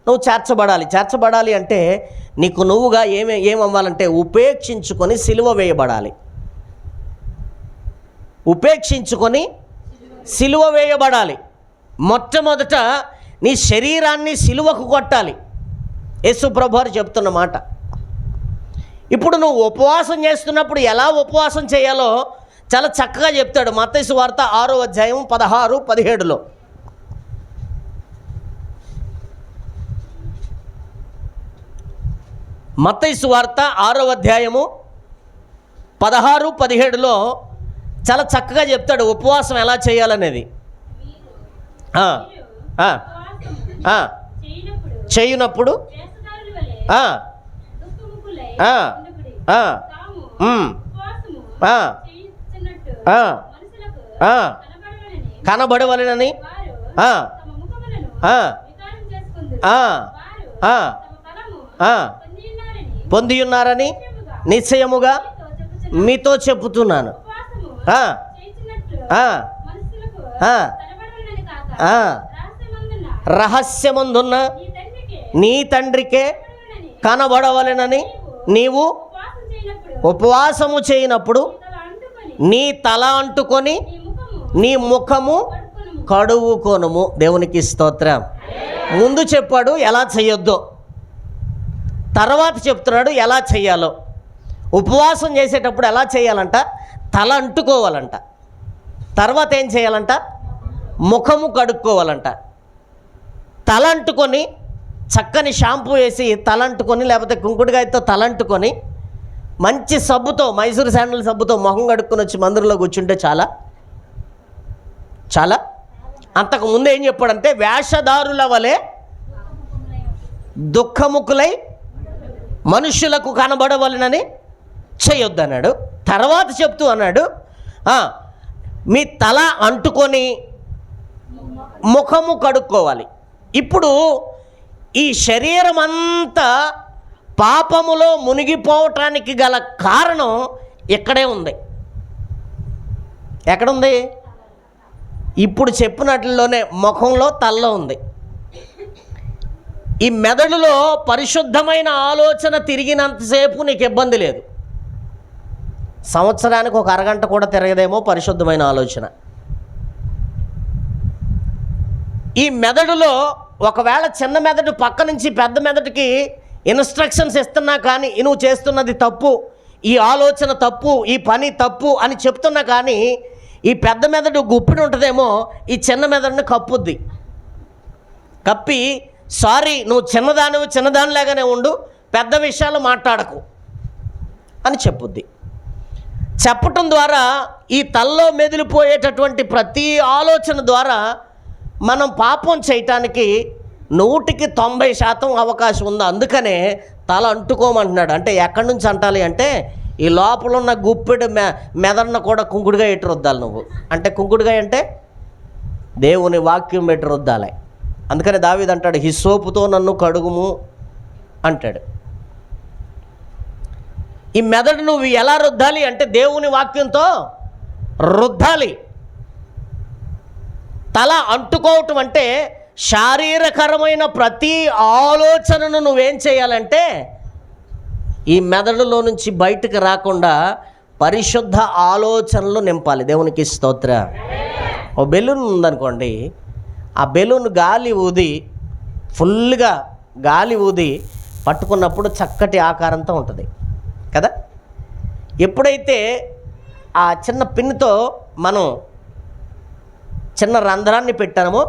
నువ్వు చేర్చబడాలి. చేర్చబడాలి అంటే నీకు నువ్వుగా ఏమవ్వాలంటే ఉపేక్షించుకొని సిలువ వేయబడాలి. ఉపేక్షించుకొని సిలువ వేయబడాలి. మొట్టమొదట నీ శరీరాన్ని సిలువకు కొట్టాలి. యేసు ప్రభువారు చెప్తున్న మాట. ఇప్పుడు నువ్వు ఉపవాసం చేస్తున్నప్పుడు ఎలా ఉపవాసం చేయాలో చాలా చక్కగా చెప్తాడు. మత్తయి సువార్త 6వ అధ్యాయం 16, 17లో. మత్తయి సువార్త 6వ అధ్యాయము 16, 17లో చాలా చక్కగా చెప్తాడు ఉపవాసం ఎలా చేయాలనేది. చేయునప్పుడు కనబడవలెనని పొంది ఉన్నారని నిశ్చయముగా మీతో చెప్పుతున్నాను. రహస్యమందున్న నీ తండ్రికే కనబడవలెనని నీవు ఉపవాసము చేయనప్పుడు నీ తల అంటుకొని నీ ముఖము కడువుకొనుము. దేవునికి స్తోత్రం. ముందు చెప్పాడు ఎలా చేయొద్దో, తర్వాత చెప్తున్నాడు ఎలా చేయాలో. ఉపవాసం చేసేటప్పుడు ఎలా చేయాలంట? తల అంటుకోవాలంట. తర్వాత ఏం చేయాలంట? ముఖము కడుక్కోవాలంట. తల అంటుకొని చక్కని షాంపూ వేసి తలంటుకొని, లేకపోతే కుంకుడుగాయతో తలంటుకొని మంచి సబ్బుతో, మైసూర్ శాండల్ సబ్బుతో మొహం కడుక్కొని వచ్చి మందిరంలో కూర్చుంటే చాలా చాలా. అంతకుముందు ఏం చెప్పాడంటే, వేషధారుల వలె దుఃఖముఖులై మనుష్యులకు కనబడవలనని చేయొద్దన్నాడు. తర్వాత చెప్తూ అన్నాడు, మీ తల అంటుకొని ముఖము కడుక్కోవాలి. ఇప్పుడు ఈ శరీరం అంతా పాపములో మునిగిపోవటానికి గల కారణం ఇక్కడే ఉంది. ఎక్కడుంది? ఇప్పుడు చెప్పినట్లలోనే ముఖంలో, తలలో ఉంది. ఈ మెదడులో పరిశుద్ధమైన ఆలోచన తిరిగినంతసేపు నీకు ఇబ్బంది లేదు. సంవత్సరానికి ఒక అరగంట కూడా తిరగదేమో పరిశుద్ధమైన ఆలోచన. ఈ మెదడులో ఒకవేళ చిన్న మెదడు పక్క నుంచి పెద్ద మెదడుకి ఇన్స్ట్రక్షన్స్ ఇస్తున్నా కానీ నువ్వు చేస్తున్నది తప్పు, ఈ ఆలోచన తప్పు, ఈ పని తప్పు అని చెప్తున్నా కానీ ఈ పెద్ద మెదడు గుప్పిడి ఉంటుందేమో, ఈ చిన్న మెదడుని కప్పుద్ది. కప్పి సారీ నువ్వు చిన్నదానిలాగానే ఉండు, పెద్ద విషయాలు మాట్లాడకు అని చెప్పుద్ది. చెప్పటం ద్వారా ఈ తలలో మెదిలిపోయేటటువంటి ప్రతి ఆలోచన ద్వారా మనం పాపం చేయటానికి 100% అవకాశం ఉంది. అందుకనే తల అంటుకోమంటున్నాడు. అంటే ఎక్కడి నుంచి అంటాలి అంటే, ఈ లోపల ఉన్న గుప్పెడు మెదడున కూడా కుంకుడుగా ఎటు రుద్దాలి నువ్వు. అంటే కుంకుడుగా అంటే దేవుని వాక్యం పెట్టి రుద్దాలి. అందుకని దావీదు అంటాడు, హిస్సోపుతో నన్ను కడుగుము అంటాడు. ఈ మెదడు నువ్వు ఎలా రుద్దాలి అంటే దేవుని వాక్యంతో రుద్దాలి. తల అంటుకోవటం అంటే శారీరకరమైన ప్రతి ఆలోచనను నువ్వేం చేయాలంటే ఈ మెదడులో నుంచి బయటకు రాకుండా పరిశుద్ధ ఆలోచనలు నింపాలి. దేవునికి స్తోత్ర. ఓ బెలూన్ ఉందనుకోండి, ఆ బెలూన్ గాలి ఊది ఫుల్గా గాలి ఊది పట్టుకున్నప్పుడు చక్కటి ఆకారంతో ఉంటుంది కదా. ఎప్పుడైతే ఆ చిన్న పిన్నుతో మనం చిన్న రంధ్రాన్ని పెట్టామో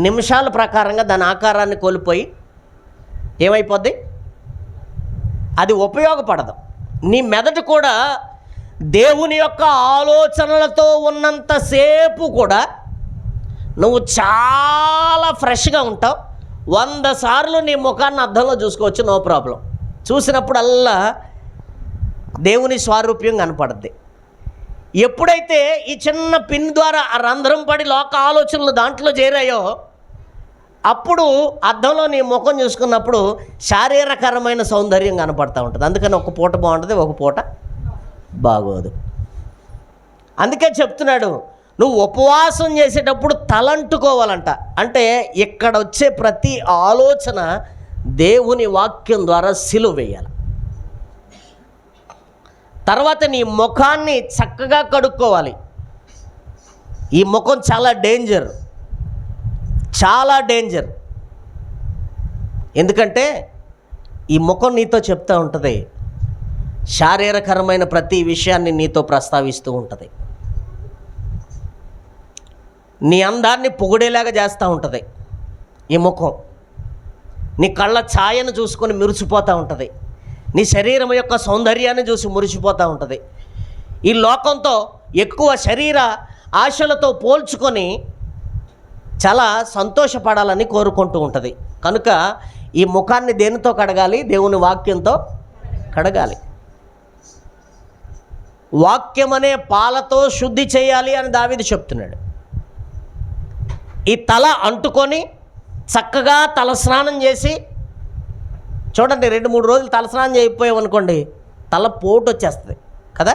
నిమిషాల ప్రకారంగా దాని ఆకారాన్ని కోల్పోయి ఏమైపోద్ది, అది ఉపయోగపడదు. నీ మెదడు కూడా దేవుని యొక్క ఆలోచనలతో ఉన్నంతసేపు కూడా నువ్వు చాలా ఫ్రెష్గా ఉంటావు. 100 సార్లు నీ ముఖాన్ని అద్దంలో చూసుకోవచ్చు, నో ప్రాబ్లం. చూసినప్పుడల్లా దేవుని స్వారూప్యం కనపడుద్ది. ఎప్పుడైతే ఈ చిన్న పిన్ ద్వారా ఆ రంధ్రం పడి లోక ఆలోచనలు దాంట్లో చేరాయో అప్పుడు అద్దంలో నీ ముఖం చూసుకున్నప్పుడు శారీరకరమైన సౌందర్యం కనపడతా ఉంటుంది. అందుకని ఒక పూట బాగుంటుంది, ఒక పూట బాగోదు. అందుకే చెప్తున్నాడు, నువ్వు ఉపవాసం చేసేటప్పుడు తలంటుకోవాలంట. అంటే ఇక్కడ వచ్చే ప్రతి ఆలోచన దేవుని వాక్యం ద్వారా సిలువ వేయాలి. తర్వాత నీ ముఖాన్ని చక్కగా కడుక్కోవాలి. ఈ ముఖం చాలా డేంజర్, చాలా డేంజర్. ఎందుకంటే ఈ ముఖం నీతో చెప్తూ ఉంటుంది, శారీరకరమైన ప్రతి విషయాన్ని నీతో ప్రస్తావిస్తూ ఉంటుంది. నీ అందాన్ని పొగిడేలాగా చేస్తూ ఉంటుంది ఈ ముఖం. నీ కళ్ళ ఛాయను చూసుకొని మురిసిపోతూ ఉంటుంది. నీ శరీరం యొక్క సౌందర్యాన్ని చూసి మురిసిపోతూ ఉంటుంది. ఈ లోకంతో ఎక్కువ శరీర ఆశలతో పోల్చుకొని చాలా సంతోషపడాలని కోరుకుంటూ ఉంటుంది. కనుక ఈ ముఖాన్ని దేనితో కడగాలి? దేవుని వాక్యంతో కడగాలి. వాక్యం అనే పాలతో శుద్ధి చేయాలి అని దావీదు చెప్తున్నాడు. ఈ తల అంటుకొని చక్కగా తల స్నానం చేసి, చూడండి 2-3 రోజులు తల స్నానం చేయకపోయామనుకోండి తల పోటు వచ్చేస్తుంది కదా.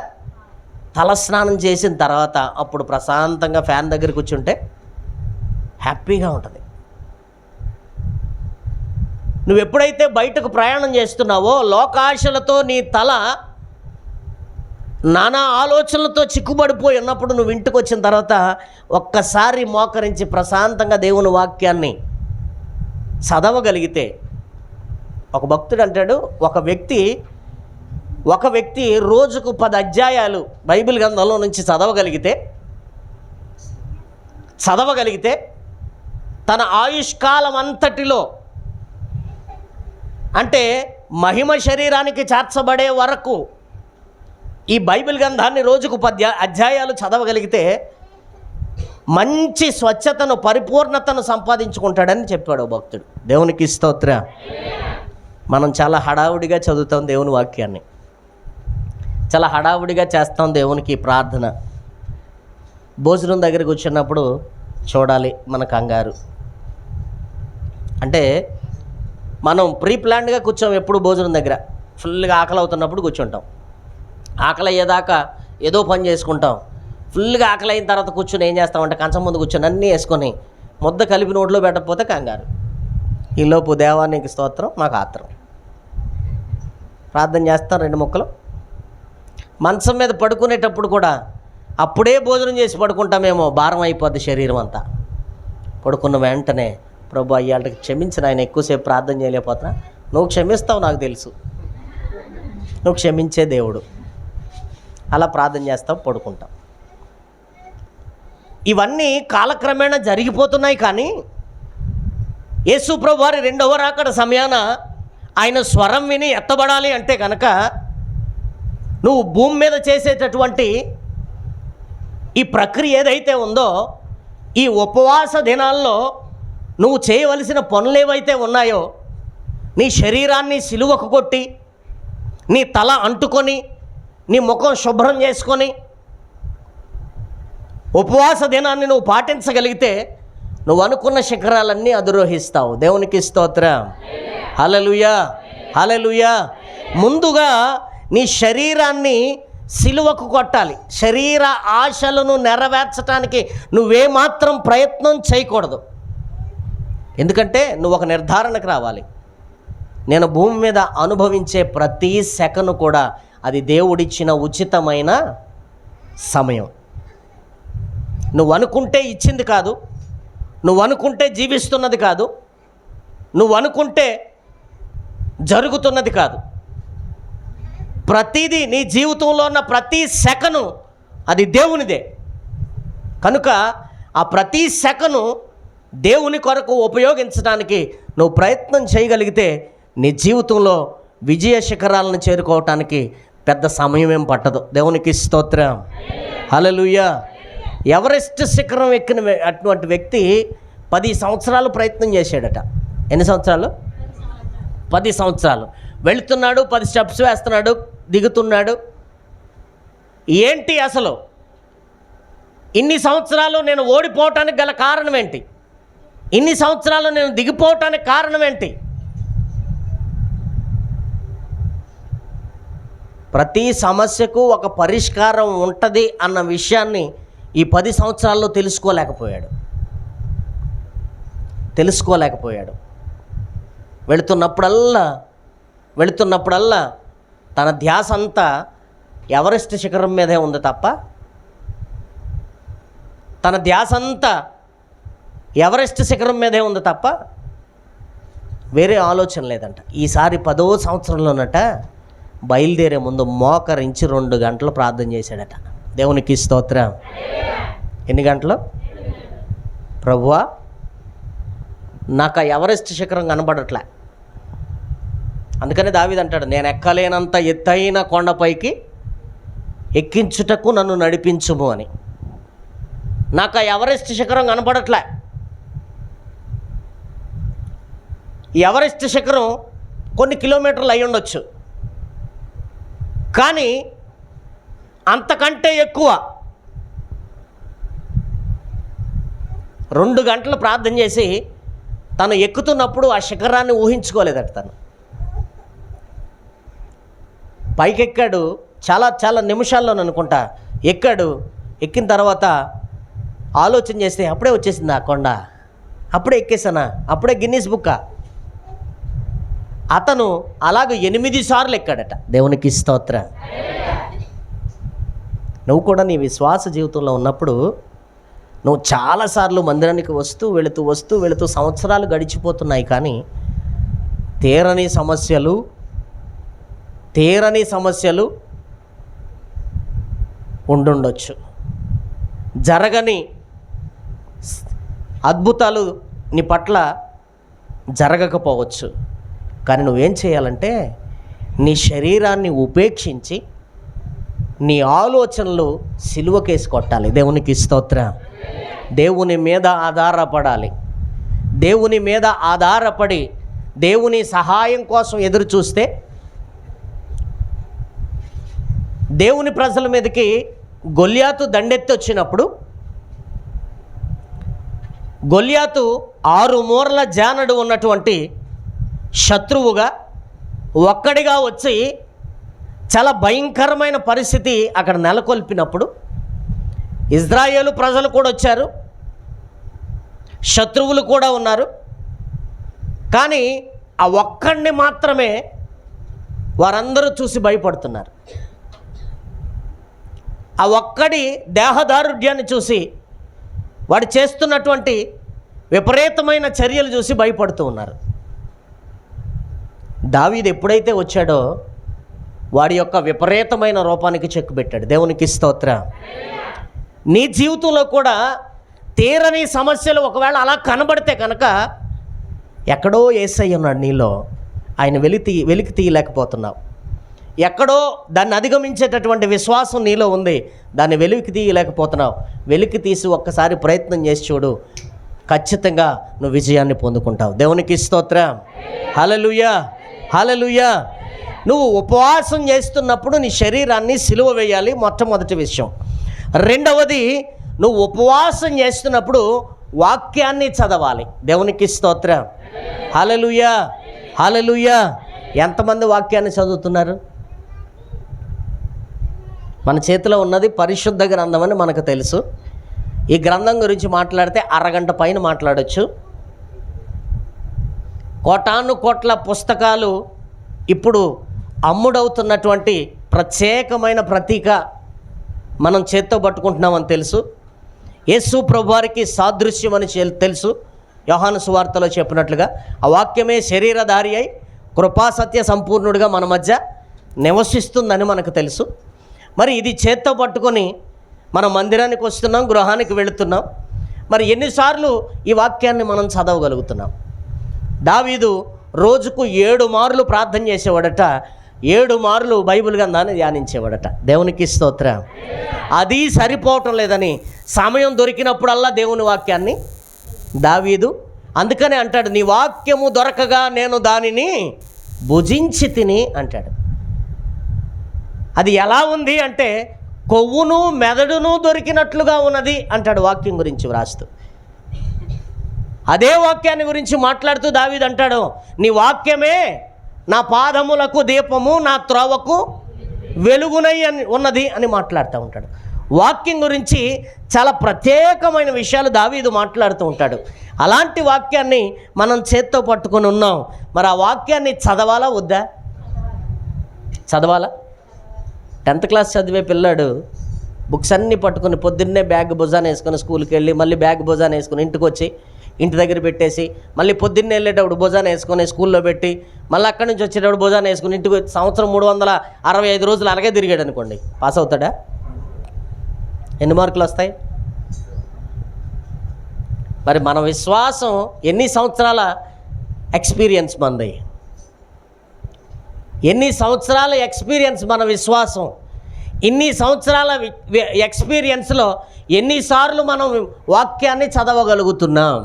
తల స్నానం చేసిన తర్వాత అప్పుడు ప్రశాంతంగా ఫ్యాన్ దగ్గర కూర్చుంటే హ్యాపీగా ఉంటుంది. నువ్వు ఎప్పుడైతే బయటకు ప్రయాణం చేస్తున్నావో లోకాశలతో నీ తల నానా ఆలోచనలతో చిక్కుబడిపోయి ఉన్నప్పుడు నువ్వు ఇంటికి వచ్చిన తర్వాత ఒక్కసారి మోకరించి ప్రశాంతంగా దేవుని వాక్యాన్ని చదవగలిగితే, ఒక భక్తుడు అంటాడు, ఒక వ్యక్తి రోజుకు 10 అధ్యాయాలు బైబిల్ గ్రంథంలో నుంచి చదవగలిగితే తన ఆయుష్కాలం అంతటిలో, అంటే మహిమ శరీరానికి చేర్చబడే వరకు ఈ బైబిల్ గ్రంథాన్ని రోజుకు 10 అధ్యాయాలు చదవగలిగితే మంచి స్వచ్ఛతను, పరిపూర్ణతను సంపాదించుకుంటాడని చెప్పాడు భక్తుడు. దేవునికి స్తోత్ర. మనం చాలా హడావుడిగా చదువుతాం దేవుని వాక్యాన్ని, చాలా హడావుడిగా చేస్తాం దేవునికి ప్రార్థన. భోజనం దగ్గర కూర్చున్నప్పుడు చూడాలి మన కంగారు. అంటే మనం ప్రీ ప్లాన్డ్గా కూర్చోం. ఎప్పుడు భోజనం దగ్గర ఫుల్గా ఆకలి అవుతున్నప్పుడు కూర్చుంటాం. ఆకలి అయ్యేదాకా ఏదో పని చేసుకుంటాం. ఫుల్గా ఆకలి అయిన తర్వాత కూర్చొని ఏం చేస్తామంటే కంచం ముందు కూర్చొని అన్నీ వేసుకొని ముద్ద కలిపి నోట్లో పెట్టకపోతే కంగారు. ఈలోపు దేవానికి స్తోత్రం, మాకు ఆత్రం. ప్రార్థన చేస్తాం 2 ముక్కలు. మంచం మీద పడుకునేటప్పుడు కూడా అప్పుడే భోజనం చేసి పడుకుంటామేమో, భారం అయిపోద్ది శరీరం అంతా. పడుకున్న వెంటనే ప్రభు అయ్యాళ్ళకి క్షమించిన, ఆయన ఎక్కువసేపు ప్రార్థన చేయలేకపోతున్నా, నువ్వు క్షమిస్తావు నాకు తెలుసు, నువ్వు క్షమించే దేవుడు. అలా ప్రార్థన చేస్తాం, పడుకుంటాం. ఇవన్నీ కాలక్రమేణా జరిగిపోతున్నాయి. కానీ యేసు ప్రభు వారి 2వ రాకడ సమయాన ఆయన స్వరం విని ఎత్తబడాలి అంటే కనుక నువ్వు భూమి మీద చేసేటటువంటి ఈ ప్రక్రియ ఏదైతే ఉందో, ఈ ఉపవాస దినాల్లో నువ్వు చేయవలసిన పనులు ఏవైతే ఉన్నాయో, నీ శరీరాన్ని సిలువకు కొట్టి, నీ తల అంటుకొని, నీ ముఖం శుభ్రం చేసుకొని ఉపవాస దినాన్ని నువ్వు పాటించగలిగితే నువ్వు అనుకున్న శిఖరాలన్నీ అధిరోహిస్తావు. దేవునికి స్తోత్రం. హల్లెలూయా, హల్లెలూయా. ముందుగా నీ శరీరాన్ని సిలువకు కొట్టాలి. శరీర ఆశలను నెరవేర్చడానికి నువ్వేమాత్రం ప్రయత్నం చేయకూడదు. ఎందుకంటే నువ్వు ఒక నిర్ధారణకు రావాలి. నేను భూమి మీద అనుభవించే ప్రతి సెకను కూడా అది దేవుడిచ్చిన ఉచితమైన సమయం. నువ్వు అనుకుంటే ఇచ్చింది కాదు, నువ్వు అనుకుంటే జీవిస్తున్నది కాదు, నువ్వు అనుకుంటే జరుగుతున్నది కాదు. ప్రతిదీ నీ జీవితంలో ఉన్న ప్రతి సెకను అది దేవునిదే. కనుక ఆ ప్రతి సెకను దేవుని కొరకు ఉపయోగించడానికి నువ్వు ప్రయత్నం చేయగలిగితే నీ జీవితంలో విజయ శిఖరాలను చేరుకోవటానికి పెద్ద సమయం ఏం పట్టదు. దేవునికి స్తోత్రం, హల్లెలూయా. ఎవరెస్ట్ శిఖరం ఎక్కిన అటువంటి వ్యక్తి 10 సంవత్సరాలు ప్రయత్నం చేశాడట. ఎన్ని సంవత్సరాలు? 10 సంవత్సరాలు. వెళుతున్నాడు, 10 స్టెప్స్ వేస్తున్నాడు, దిగుతున్నాడు. ఏంటి అసలు ఇన్ని సంవత్సరాలు నేను ఓడిపోవటానికి గల కారణం ఏంటి? ఇన్ని సంవత్సరాలు నేను దిగిపోవటానికి కారణం ఏంటి? ప్రతి సమస్యకు ఒక పరిష్కారం ఉంటుంది అన్న విషయాన్ని ఈ 10 సంవత్సరాల్లో తెలుసుకోలేకపోయాడు. వెళుతున్నప్పుడల్లా తన ధ్యాస అంతా ఎవరెస్ట్ శిఖరం మీదే ఉంది తప్ప, తన ధ్యాస అంతా ఎవరెస్ట్ శిఖరం మీదే ఉంది తప్ప వేరే ఆలోచన లేదంట. ఈసారి 10వ సంవత్సరంలోనట బయలుదేరే ముందు మోకరించి 2 గంటలు ప్రార్థన చేశాడట. దేవునికి స్తోత్రం. ఎన్ని గంటలు? ప్రభువా, నాకు ఆ ఎవరెస్ట్ శిఖరం కనబడట్లే. అందుకని దావీదు అంటాడు, నేను ఎక్కలేనంత ఎత్తైన కొండపైకి ఎక్కించుటకు నన్ను నడిపించుము అని. నాకు ఆ ఎవరెస్ట్ శిఖరం కనబడట్లే. ఎవరెస్ట్ శిఖరం కొన్ని కిలోమీటర్లు అయి ఉండొచ్చు, కానీ అంతకంటే ఎక్కువ 2 గంటలు ప్రార్థన చేసి తను ఎక్కుతున్నప్పుడు ఆ శిఖరాన్ని ఊహించుకోలేదట. తను పైకెక్కాడు, చాలా నిమిషాల్లో అనుకుంటా ఎక్కాడు. ఎక్కిన తర్వాత ఆలోచన చేస్తే అప్పుడే వచ్చేసింది ఆ కొండ, అప్పుడే ఎక్కేసానా, అప్పుడే గిన్నీస్ బుక్కా. అతను అలాగ 8 సార్లు ఎక్కాడట. దేవునికి స్తోత్రం. నువ్వు కూడా నీ విశ్వాస జీవితంలో ఉన్నప్పుడు నువ్వు చాలాసార్లు మందిరానికి వస్తూ వెళుతూ సంవత్సరాలు గడిచిపోతున్నాయి, కానీ తీరని సమస్యలు ఉండుండొచ్చు. జరగని అద్భుతాలు నీ పట్ల జరగకపోవచ్చు. కానీ నువ్వేం చేయాలంటే నీ శరీరాన్ని ఉపేక్షించి నీ ఆలోచనలు సిలువకేసి కొట్టాలి. దేవునికి స్తోత్రం. దేవుని మీద ఆధారపడాలి. దేవుని మీద ఆధారపడి దేవుని సహాయం కోసం ఎదురు చూస్తే దేవుని ప్రజల మీదకి గొల్యాతు దండెత్తి వచ్చినప్పుడు గొల్యాతు 6 మూరల జానడు ఉన్నటువంటి శత్రువుగా ఒక్కడిగా వచ్చి చాలా భయంకరమైన పరిస్థితి అక్కడ నెలకొల్పినప్పుడు ఇజ్రాయేలు ప్రజలు కూడా వచ్చారు, శత్రువులు కూడా ఉన్నారు. కానీ ఆ ఒక్కడిని మాత్రమే వారందరూ చూసి భయపడుతున్నారు. ఆ ఒక్కడి దేహదారుఢ్యాన్ని చూసి, వాడు చేస్తున్నటువంటి విపరీతమైన చర్యలు చూసి భయపడుతూ ఉన్నారు. దావీదు ఎప్పుడైతే వచ్చాడో వాడి యొక్క విపరీతమైన రూపానికి చెక్ పెట్టాడు. దేవునికి స్తోత్రం. నీ జీవితంలో కూడా తీరని సమస్యలు ఒకవేళ అలా కనబడితే కనుక ఎక్కడో యేసయ్య ఉన్నాడు నీలో, ఆయన వెలికి తీయలేకపోతున్నావు. ఎక్కడో దాన్ని అధిగమించేటటువంటి విశ్వాసం నీలో ఉంది, దాన్ని వెలికి తీయలేకపోతున్నావు. వెలికి తీసి ఒక్కసారి ప్రయత్నం చేసి చూడు, ఖచ్చితంగా నువ్వు విజయాన్ని పొందుకుంటావు. దేవునికి స్తోత్రం. హల్లెలూయా, హల్లెలూయా. నువ్వు ఉపవాసం చేస్తున్నప్పుడు నీ శరీరాన్ని సిలువ వేయాలి, మొట్టమొదటి విషయం. రెండవది, నువ్వు ఉపవాసం చేస్తున్నప్పుడు వాక్యాన్ని చదవాలి. దేవునికి స్తోత్రం. హల్లెలూయా, హల్లెలూయా. ఎంతమంది వాక్యాన్ని చదువుతున్నారు? మన చేతిలో ఉన్నది పరిశుద్ధ గ్రంథం అని మనకు తెలుసు. ఈ గ్రంథం గురించి మాట్లాడితే అరగంట పైన మాట్లాడచ్చు. కోటాను కోట్ల పుస్తకాలు ఇప్పుడు అమ్ముడవుతున్నటువంటి ప్రత్యేకమైన ప్రతీక మనం చేత్తో పట్టుకుంటున్నామని తెలుసు. యేసు ప్రభువారికి సాదృశ్యం అని తెలుసు. యోహాను సువార్తలో చెప్పినట్లుగా ఆ వాక్యమే శరీరధారి అయి కృపాసత్య సంపూర్ణుడిగా మన మధ్య నివసిస్తుందని మనకు తెలుసు. మరి ఇది చేత్తో పట్టుకొని మనం మందిరానికి వస్తున్నాం, గృహానికి వెళుతున్నాం. మరి ఎన్నిసార్లు ఈ వాక్యాన్ని మనం చదవగలుగుతున్నాం? దావీదు రోజుకు 7 మార్లు ప్రార్థన చేసేవాడట, 7 మార్లు బైబిల్ గ్రంథాన్ని ధ్యానించేవాడట. దేవునికి స్తోత్రం. అది సరిపోవటం లేదని సమయం దొరికినప్పుడల్లా దేవుని వాక్యాన్ని దావీదు అందుకనే అంటాడు, నీ వాక్యము దొరకగా నేను దానిని భుజించి తిని అంటాడు. అది ఎలా ఉంది అంటే కొవ్వును మెదడును దొరికినట్లుగా ఉన్నది అంటాడు వాక్యం గురించి వ్రాస్తూ. అదే వాక్యాన్ని గురించి మాట్లాడుతూ దావీదు అంటాడు, నీ వాక్యమే నా పాదములకు దీపము, నా త్రోవకు వెలుగునై ఉన్నది అని మాట్లాడుతూ ఉంటాడు. వాక్యం గురించి చాలా ప్రత్యేకమైన విషయాలు దావీదు మాట్లాడుతూ ఉంటాడు. అలాంటి వాక్యాన్ని మనం చేత్తో పట్టుకొని ఉన్నాం. మరి ఆ వాక్యాన్ని చదవాలా వద్దా? చదవాలా? 10th క్లాస్ చదివే పిల్లాడు బుక్స్ అన్నీ పట్టుకొని పొద్దున్నే బ్యాగ్ భుజాన వేసుకొని స్కూల్కి వెళ్ళి మళ్ళీ బ్యాగ్ భుజాన వేసుకొని ఇంటికి వచ్చి ఇంటి దగ్గర పెట్టేసి మళ్ళీ పొద్దున్నే వెళ్ళేటప్పుడు భుజాన వేసుకొని స్కూల్లో పెట్టి మళ్ళీ అక్కడి నుంచి వచ్చేటప్పుడు భుజాన వేసుకుని ఇంటికి సంవత్సరం 365 రోజులు అలాగే తిరిగాడు అనుకోండి, పాస్ అవుతాడా? ఎన్ని మార్కులు వస్తాయి? మరి మన విశ్వాసం ఎన్ని సంవత్సరాల ఎక్స్పీరియన్స్ మనది? ఎన్ని సంవత్సరాల ఎక్స్పీరియన్స్ మన విశ్వాసం? ఇన్ని సంవత్సరాల ఎక్స్పీరియన్స్లో ఎన్నిసార్లు మనం వాక్యాన్ని చదవగలుగుతున్నాం?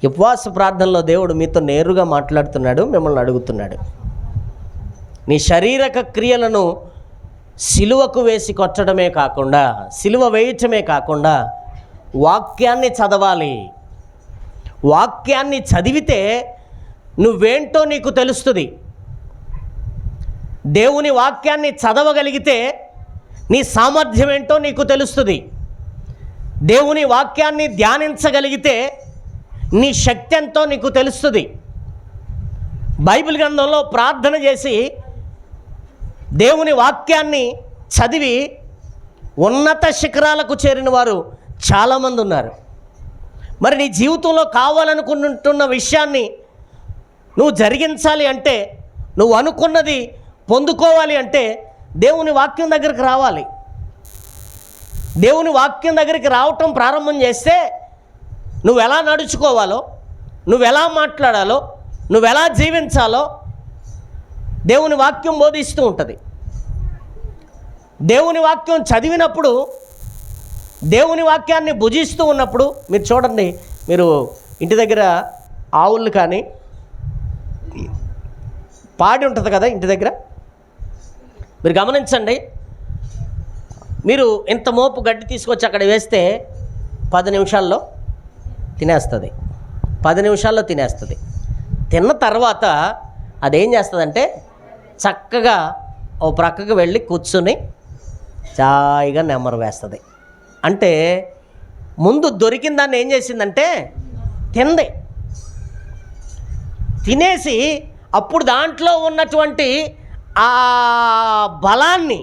ఉపవాస ప్రార్థనలో దేవుడు మీతో నేరుగా మాట్లాడుతున్నాడు, మిమ్మల్ని అడుగుతున్నాడు. నీ శారీరక క్రియలను సిలువకు వేసి కొట్టడమే కాకుండా, సిలువ వేయటమే కాకుండా వాక్యాన్ని చదవాలి. వాక్యాన్ని చదివితే నువ్వేంటో నీకు తెలుస్తుంది. దేవుని వాక్యాన్ని చదవగలిగితే నీ సామర్థ్యం ఏంటో నీకు తెలుస్తుంది. దేవుని వాక్యాన్ని ధ్యానించగలిగితే నీ శక్తి ఎంతో నీకు తెలుస్తుంది. బైబిల్ గ్రంథంలో ప్రార్థన చేసి దేవుని వాక్యాన్ని చదివి ఉన్నత శిఖరాలకు చేరిన వారు చాలామంది ఉన్నారు. మరి నీ జీవితంలో కావాలనుకుంటున్న విషయాన్ని నువ్వు జరిగించాలి అంటే, నువ్వు అనుకున్నది పొందుకోవాలి అంటే దేవుని వాక్యం దగ్గరికి రావాలి. దేవుని వాక్యం దగ్గరికి రావటం ప్రారంభం చేస్తే నువ్వు ఎలా నడుచుకోవాలో, నువ్వు ఎలా మాట్లాడాలో, నువ్వు ఎలా జీవించాలో దేవుని వాక్యం బోధిస్తూ ఉంటుంది. దేవుని వాక్యం చదివినప్పుడు, దేవుని వాక్యాన్ని భుజిస్తూ ఉన్నప్పుడు మీరు చూడండి, మీరు ఇంటి దగ్గర ఆవులు కానీ పాడి ఉంటుంది కదా ఇంటి దగ్గర, మీరు గమనించండి. మీరు ఇంత మోపు గడ్డి తీసుకొచ్చి అక్కడ వేస్తే 10 నిమిషాల్లో తినేస్తుంది. 10 నిమిషాల్లో తినేస్తుంది. తిన్న తర్వాత అదేం చేస్తుందంటే చక్కగా ఓ ప్రక్కకు వెళ్ళి కూర్చుని హాయిగా నెమ్మరు వేస్తుంది. అంటే ముందు దొరికిన దాన్ని ఏం చేసిందంటే తింది. తినేసి అప్పుడు దాంట్లో ఉన్నటువంటి ఆ బలాన్ని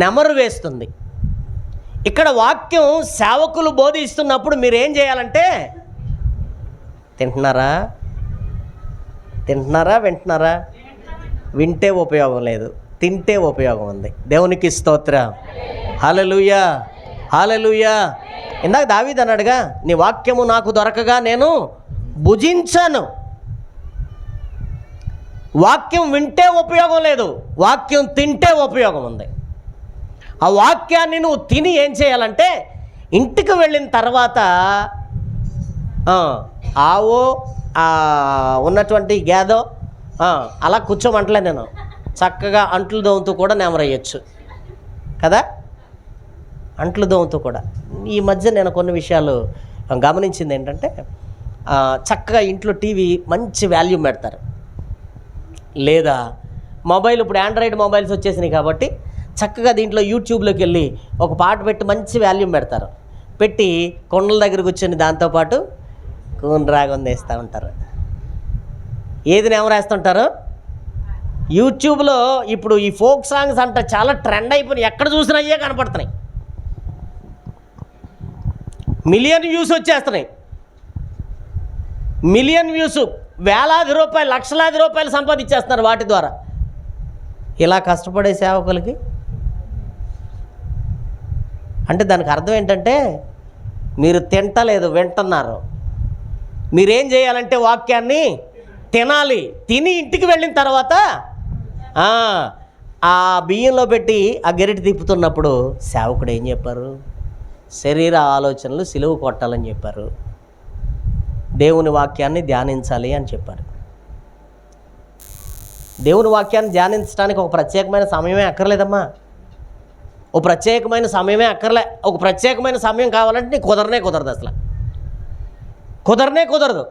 నెమరు వేస్తుంది. ఇక్కడ వాక్యం సేవకులు బోధిస్తున్నప్పుడు మీరేం చేయాలంటే తింటున్నారా వింటున్నారా? వింటే ఉపయోగం లేదు, తింటే ఉపయోగం ఉంది. దేవునికి స్తోత్రం. హల్లెలూయా, హల్లెలూయా. ఇందాక దావీదు అన్నాడుగా, నీ వాక్యము నాకు దొరకగా నేను భుజించాను. వాక్యం వింటే ఉపయోగం లేదు, వాక్యం తింటే ఉపయోగం ఉంది. ఆ వాక్యాన్ని నువ్వు తిని ఏం చేయాలంటే ఇంటికి వెళ్ళిన తర్వాత ఆవో ఉన్నటువంటి గేదో అలా కూర్చోమంటలే, నేను చక్కగా అంట్లు దోముతూ కూడా నెమరయ్యచ్చు కదా, అంట్లు దోముతూ కూడా. ఈ మధ్య నేను కొన్ని విషయాలు గమనించింది ఏంటంటే, చక్కగా ఇంట్లో టీవీ మంచి వాల్యూమ్ పెడతారు, లేదా మొబైల్, ఇప్పుడు ఆండ్రాయిడ్ మొబైల్స్ వచ్చేసినాయి కాబట్టి చక్కగా దీంట్లో యూట్యూబ్లోకి వెళ్ళి ఒక పాట పెట్టి మంచి వాల్యూమ్ పెడతారు. పెట్టి కొండల దగ్గర కూర్చొని దాంతోపాటు కూన్ రాగం వేస్తూ ఉంటారు. ఏది నెమరేస్తుంటారు? యూట్యూబ్లో ఇప్పుడు ఈ ఫోక్ సాంగ్స్ అంట చాలా ట్రెండ్ అయిపోయినాయి. ఎక్కడ చూసినా అయ్యే కనపడుతున్నాయి. మిలియన్ వ్యూస్ వచ్చేస్తున్నాయి. మిలియన్ వ్యూస్, వేలాది రూపాయలు, లక్షలాది రూపాయలు సంపాదించేస్తున్నారు వాటి ద్వారా. ఇలా కష్టపడే సేవకులకి అంటే దానికి అర్థం ఏంటంటే మీరు తింటలేదు, వింటున్నారు. మీరేం చేయాలంటే వాక్యాన్ని తినాలి. తిని ఇంటికి వెళ్ళిన తర్వాత ఆ బియ్యంలో పెట్టి ఆ గరిటె తిప్పుతున్నప్పుడు సేవకుడు ఏం చెప్పారు? శరీర ఆలోచనలు సిలువ కొట్టాలని చెప్పారు. దేవుని వాక్యాన్ని ధ్యానించాలి అని చెప్పారు. దేవుని వాక్యాన్ని ధ్యానించడానికి ఒక ప్రత్యేకమైన సమయమే అక్కర్లేదమ్మా. ఒక ప్రత్యేకమైన సమయమే అక్కర్లే. ఒక ప్రత్యేకమైన సమయం కావాలంటే నీకు కుదరదు. అసలు కుదరదు.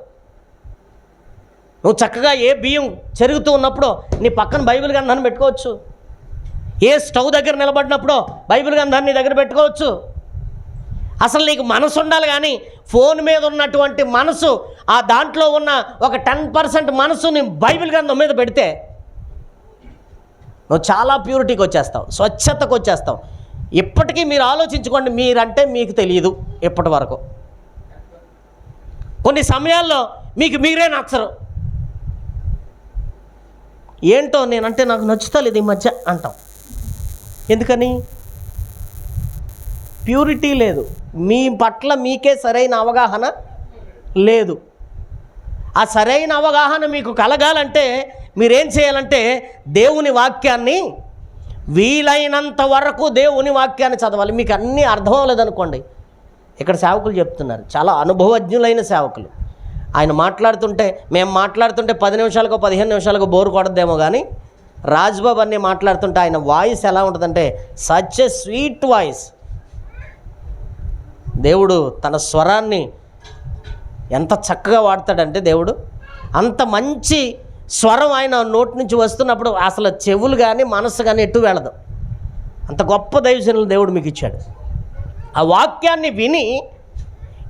నువ్వు చక్కగా ఏ బియ్యం చెరుగుతూ ఉన్నప్పుడు నీ పక్కన బైబిల్ గ్రంథాన్ని పెట్టుకోవచ్చు. ఏ స్టవ్ దగ్గర నిలబడినప్పుడు బైబిల్ గ్రంథాన్ని నీ దగ్గర పెట్టుకోవచ్చు. అసలు నీకు మనసు ఉండాలి. కానీ ఫోన్ మీద ఉన్నటువంటి మనసు, ఆ దాంట్లో ఉన్న ఒక 10% మనసుని బైబిల్ గ్రంథం మీద పెడితే నువ్వు చాలా ప్యూరిటీకి వచ్చేస్తావు, స్వచ్ఛతకు వచ్చేస్తావు. ఇప్పటికీ మీరు ఆలోచించుకోండి, మీరంటే మీకు తెలియదు. ఇప్పటి వరకు కొన్ని సమయాల్లో మీకు మీరే నచ్చరు. ఏంటో నేనంటే నాకు నచ్చుతలేదు ఈ మధ్య అంటాం. ఎందుకని? ప్యూరిటీ లేదు. మీ పట్ల మీకే సరైన అవగాహన లేదు. ఆ సరైన అవగాహన మీకు కలగాలంటే మీరేం చేయాలంటే దేవుని వాక్యాన్ని వీలైనంత వరకు దేవుని వాక్యాన్ని చదవాలి. మీకు అన్నీ అర్థం అవ్వలేదనుకోండి. ఇక్కడ సేవకులు చెప్తున్నారు, చాలా అనుభవజ్ఞులైన సేవకులు. ఆయన మాట్లాడుతుంటే, మేము మాట్లాడుతుంటే 10 నిమిషాలకో 15 నిమిషాలకో బోరు కొడద్దేమో, కానీ రాజ్బాబు అన్నీ మాట్లాడుతుంటే ఆయన వాయిస్ ఎలా ఉంటుందంటే సచ్ ఎ స్వీట్ వాయిస్. దేవుడు తన స్వరాన్ని ఎంత చక్కగా వాడతాడంటే దేవుడు అంత మంచి స్వరం ఆయన నోటి నుంచి వస్తున్నప్పుడు అసలు చెవులు కానీ మనసు కానీ ఎటు వెళ్ళదు. అంత గొప్ప దైవజనులు దేవుడు మీకు ఇచ్చాడు. ఆ వాక్యాన్ని విని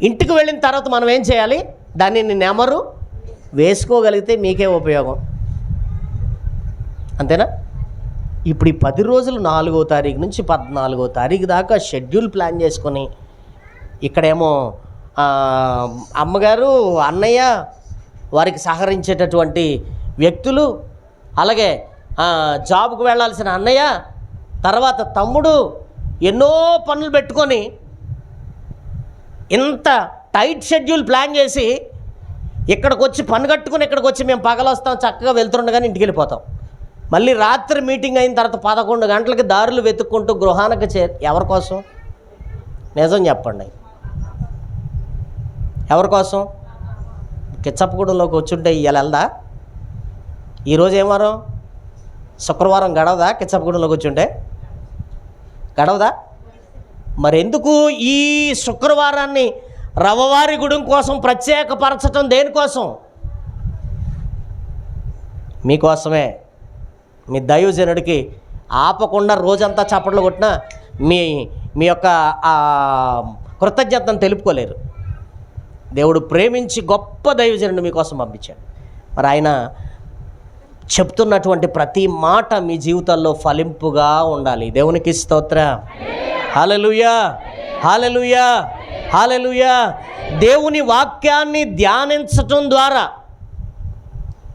ఇంటికి వెళ్ళిన తర్వాత మనం ఏం చేయాలి? దానిని నెమరు వేసుకోగలిగితే మీకే ఉపయోగం. అంతేనా? ఇప్పుడు ఈ 10 రోజులు 4వ తారీఖు నుంచి 14వ తారీఖు దాకా షెడ్యూల్ ప్లాన్ చేసుకొని ఇక్కడేమో అమ్మగారు, అన్నయ్య, వారికి సహకరించేటటువంటి వ్యక్తులు, అలాగే జాబ్కు వెళ్ళాల్సిన అన్నయ్య, తర్వాత తమ్ముడు, ఎన్నో పనులు పెట్టుకొని ఇంత టైట్ షెడ్యూల్ ప్లాన్ చేసి ఇక్కడికి వచ్చి పని కట్టుకుని ఇక్కడికి వచ్చి మేము పగలొస్తాం, చక్కగా వెళ్తుండగానే ఇంటికి వెళ్ళిపోతాం. మళ్ళీ రాత్రి మీటింగ్ అయిన తర్వాత 11 గంటలకి దారులు వెతుక్కుంటూ గృహానికి ఎవరి కోసం? నిజం చెప్పండి, ఎవరి కోసం? కిచ్చప్పగూడెంలోకి వచ్చుంటే ఇవాళ వెళ్దా? ఈరోజు ఏం వారం? శుక్రవారం గడవదా? కిచ్చప్పగూడెంలోకి వచ్చుంటే గడవదా? మరి ఎందుకు ఈ శుక్రవారాన్ని రవ్వవారి గుడం కోసం ప్రత్యేకపరచటం? దేనికోసం? మీకోసమే. మీ దైవజనుడికి ఆపకుండా రోజంతా చప్పట్లు కొట్టినా మీ యొక్క కృతజ్ఞతను తెలుపుకోలేరు. దేవుడు ప్రేమించి గొప్ప దైవజనుడు మీకోసం పంపించాడు. మరి ఆయన చెప్తున్నటువంటి ప్రతి మాట మీ జీవితాల్లో ఫలింపుగా ఉండాలి. దేవునికి స్తోత్రం. హల్లెలూయా, హల్లెలూయా, హల్లెలూయా. దేవుని వాక్యాన్ని ధ్యానించటం ద్వారా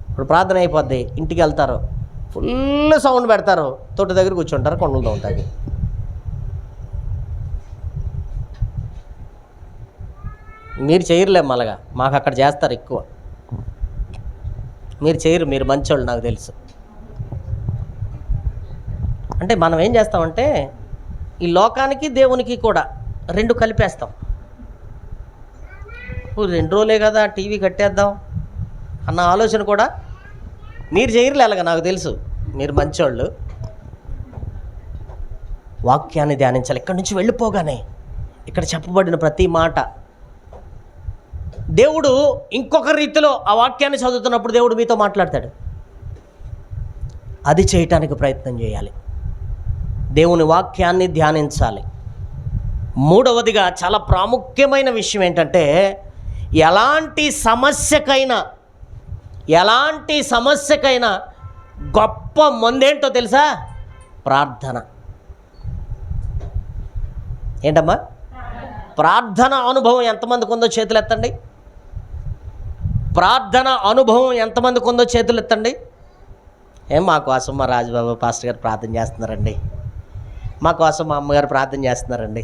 ఇప్పుడు ప్రార్థన అయిపోద్ది, ఇంటికి వెళ్తారు, ఫుల్ సౌండ్ పెడతారు, తోట దగ్గర కూర్చుంటారు, కొండలతో ఉంటుంది. మీరు చేయరులేం, అలాగా మాకు అక్కడ చేస్తారు ఎక్కువ. మీరు చేయరు, మీరు మంచోళ్ళు, నాకు తెలుసు. అంటే మనం ఏం చేస్తామంటే ఈ లోకానికి దేవునికి కూడా 2 కలిపేస్తాం. 2 రోజులే కదా టీవీ కట్టేద్దాం అన్న ఆలోచన కూడా మీరు చేయరులే, అలాగా నాకు తెలుసు, మీరు మంచోళ్ళు. వాక్యాన్ని ధ్యానించాలి. ఇక్కడి నుంచి వెళ్ళిపోగానే ఇక్కడ చెప్పబడిన ప్రతి మాట దేవుడు ఇంకొక రీతిలో ఆ వాక్యాన్ని చదువుతున్నప్పుడు దేవుడు మీతో మాట్లాడతాడు. అది చేయటానికి ప్రయత్నం చేయాలి. దేవుని వాక్యాన్ని ధ్యానించాలి. 3వదిగా చాలా ప్రాముఖ్యమైన విషయం ఏంటంటే ఎలాంటి సమస్యకైనా ఎలాంటి సమస్యకైనా గొప్ప మందేంటో తెలుసా? ప్రార్థన. ఏంటమ్మా? ప్రార్థన అనుభవం ఎంతమందికి ఉందో చేతులు ఎత్తండి. ప్రార్థన అనుభవం ఎంతమందికి ఉందో చేతులు ఎత్తండి. మా కోసం మా రాజుబాబు పాస్టర్ గారు ప్రార్థన చేస్తున్నారండి, మా కోసం మా అమ్మగారు ప్రార్థన చేస్తున్నారండి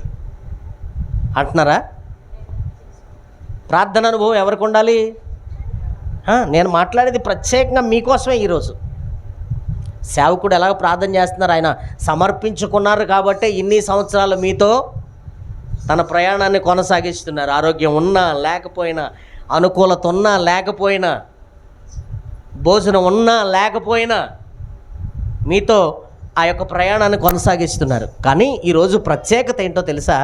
అంటున్నారా? ప్రార్థన అనుభవం ఎవరికి ఉండాలి? నేను మాట్లాడేది ప్రత్యేకంగా మీకోసమే. ఈరోజు సేవకుడు ఎలాగ ప్రార్థన చేస్తున్నారు, ఆయన సమర్పించుకున్నారు కాబట్టి ఇన్ని సంవత్సరాలు మీతో తన ప్రయాణాన్ని కొనసాగిస్తున్నారు. ఆరోగ్యం ఉన్నా లేకపోయినా, అనుకూలత ఉన్నా లేకపోయినా, భోజనం ఉన్నా లేకపోయినా మీతో ఆ యొక్క ప్రయాణాన్ని కొనసాగిస్తున్నారు. కానీ ఈరోజు ప్రత్యేకత ఏంటో తెలుసా?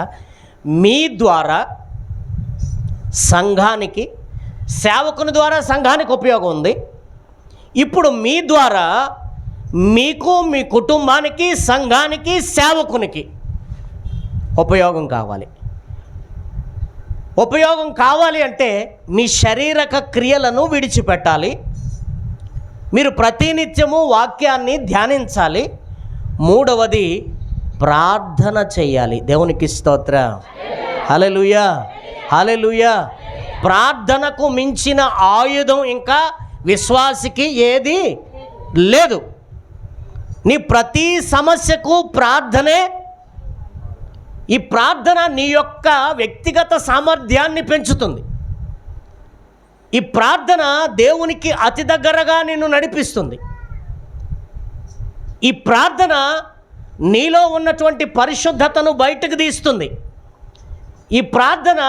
మీ ద్వారా సంఘానికి, సేవకుని ద్వారా సంఘానికి ఉపయోగం ఉంది. ఇప్పుడు మీ ద్వారా మీకు, మీ కుటుంబానికి, సంఘానికి, సేవకునికి ఉపయోగం కావాలి. ఉపయోగం కావాలి అంటే మీ శారీరక క్రియలను విడిచిపెట్టాలి. మీరు ప్రతినిత్యము వాక్యాన్ని ధ్యానించాలి. మూడవది ప్రార్థన చేయాలి. దేవునికి స్తోత్రం. హల్లెలూయా, హల్లెలూయా. ప్రార్థనకు మించిన ఆయుధం ఇంకా విశ్వాసికి ఏది లేదు. నీ ప్రతి సమస్యకు ప్రార్థనే. ఈ ప్రార్థన నీ యొక్క వ్యక్తిగత సామర్థ్యాన్ని పెంచుతుంది. ఈ ప్రార్థన దేవునికి అతి దగ్గరగా నిన్ను నడిపిస్తుంది. ఈ ప్రార్థన నీలో ఉన్నటువంటి పరిశుద్ధతను బయటకు తీస్తుంది. ఈ ప్రార్థన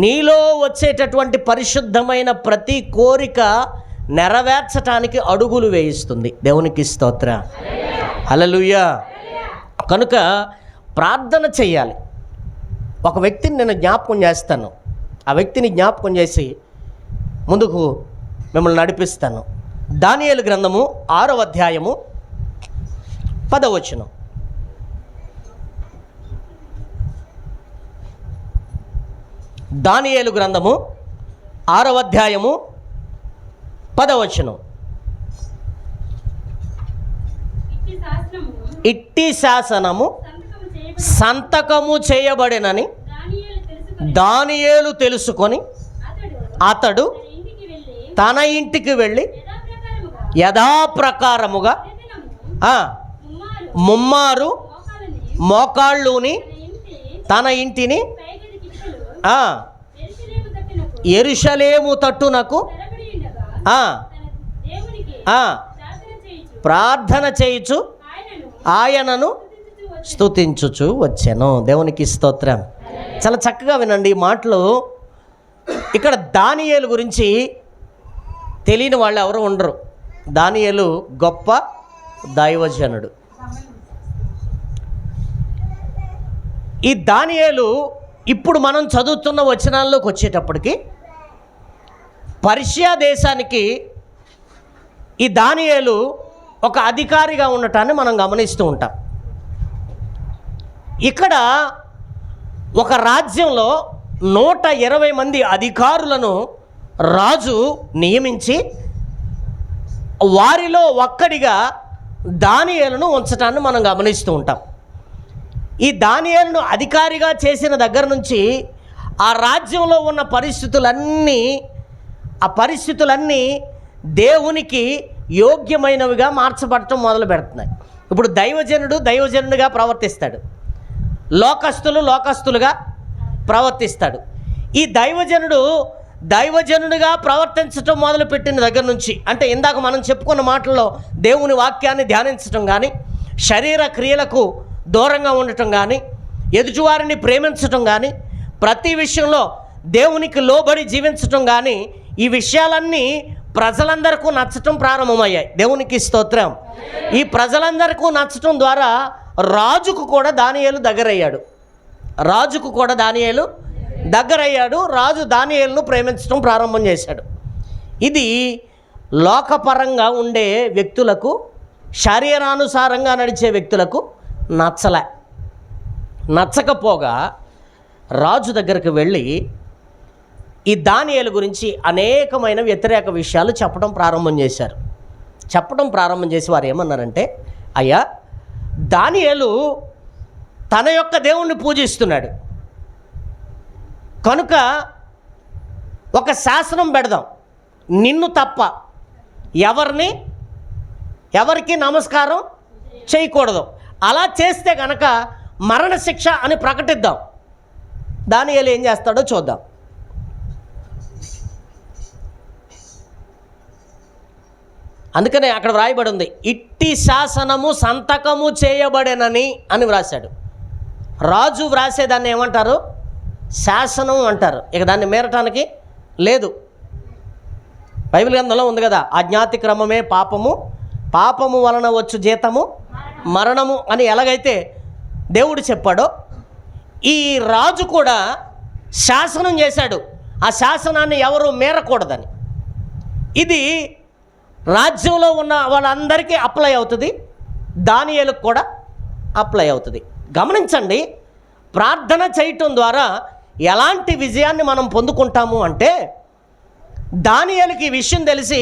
నీలో వచ్చేటటువంటి పరిశుద్ధమైన ప్రతి కోరిక నెరవేర్చటానికి అడుగులు వేయిస్తుంది. దేవునికి స్తోత్రం. హల్లెలూయా. కనుక ప్రార్థన చెయ్యాలి. ఒక వ్యక్తిని నేను జ్ఞాపకం చేస్తాను. ఆ వ్యక్తిని జ్ఞాపకం చేసి ముందుకు మిమ్మల్ని నడిపిస్తాను. దానియేలు గ్రంథము 6వ అధ్యాయము 10వ వచనం. దానియేలు గ్రంథము 6వ అధ్యాయము 10వ వచనం. ఇట్టి శాసనము సంతకము చేయబడినని దానియేలు తెలుసుకొని అతడు తన ఇంటికి వెళ్ళి యథాప్రకారముగా ముమ్మారు మోకాళ్ళుని తన ఇంటిని యెరూషలేము తట్టునకు ప్రార్థన చేయుచు ఆయనను స్తుతించుచు వచ్చెను. దేవునికి స్తోత్రం. చాలా చక్కగా వినండి ఈ మాటలు. ఇక్కడ దానియేలు గురించి తెలియని వాళ్ళు ఎవరు ఉండరు. దానియేలు గొప్ప దైవజనుడు. ఈ దానియేలు ఇప్పుడు మనం చదువుతున్న వచనాల్లోకి వచ్చేటప్పటికి పర్షియా దేశానికి ఈ దానియేలు ఒక అధికారిగా ఉండటాన్ని మనం గమనిస్తూ ఉంటాం. ఇక్కడ ఒక రాజ్యంలో 120 మంది అధికారులను రాజు నియమించి వారిలో ఒక్కడిగా దానియేలును ఉంచటాన్ని మనం గమనిస్తూ ఉంటాం. ఈ దానియేలును అధికారిగా చేసిన దగ్గర నుంచి ఆ రాజ్యంలో ఉన్న పరిస్థితులన్నీ దేవునికి యోగ్యమైనవిగా మార్చబడటం మొదలు పెడుతున్నాయి. ఇప్పుడు దైవజనుడిగా ప్రవర్తిస్తాడు, లోకస్తులుగా ప్రవర్తిస్తాడు. ఈ దైవజనుడిగా ప్రవర్తించటం మొదలుపెట్టిన దగ్గర నుంచి, అంటే ఇందాక మనం చెప్పుకున్న మాటల్లో దేవుని వాక్యాన్ని ధ్యానించటం కానీ, శరీర క్రియలకు దూరంగా ఉండటం కానీ, ఎదుటివారిని ప్రేమించటం కానీ, ప్రతి విషయంలో దేవునికి లోబడి జీవించటం కానీ, ఈ విషయాలన్నీ ప్రజలందరికీ నచ్చటం ప్రారంభమయ్యాయి. దేవునికి స్తోత్రం. ఈ ప్రజలందరికీ నచ్చటం ద్వారా రాజుకు కూడా దానియేలు దగ్గరయ్యాడు. రాజు దానియేలును ప్రేమించడం ప్రారంభం చేశాడు. ఇది లోకపరంగా ఉండే వ్యక్తులకు, శరీరానుసారంగా నడిచే వ్యక్తులకు నచ్చకపోగా రాజు దగ్గరికి వెళ్ళి ఈ దానియేలు గురించి అనేకమైన వ్యతిరేక విషయాలు చెప్పడం ప్రారంభం చేసి వారు ఏమన్నారంటే, అయ్యా, దానియేలు తన యొక్క దేవుణ్ణి పూజిస్తున్నాడు కనుక ఒక శాసనం పెడదాం, నిన్ను తప్ప ఎవరికి నమస్కారం చేయకూడదు. అలా చేస్తే కనుక మరణశిక్ష అని ప్రకటిద్దాం. దానియేలు ఏం చేస్తాడో చూద్దాం. అందుకనే అక్కడ వ్రాయబడి ఉంది, ఇట్టి శాసనము సంతకము చేయబడెనని అని వ్రాశాడు. రాజు వ్రాసేదాన్ని ఏమంటారు? శాసనం అంటారు. ఇక దాన్ని మీరటానికి లేదు. బైబిల్ గ్రంథంలో ఉంది కదా, అజ్ఞాతి క్రమమే పాపము, పాపము వలన వచ్చు జీతము మరణము అని ఎలాగైతే దేవుడు చెప్పాడో, ఈ రాజు కూడా శాసనం చేశాడు. ఆ శాసనాన్ని ఎవరు మీరకూడదని. ఇది రాజ్యంలో ఉన్న వాళ్ళందరికీ అప్లై అవుతుంది, దానియేలుకు కూడా అప్లై అవుతుంది. గమనించండి, ప్రార్థన చేయటం ద్వారా ఎలాంటి విజయాన్ని మనం పొందుకుంటాము అంటే, దానియేలుకి ఈ విషయం తెలిసి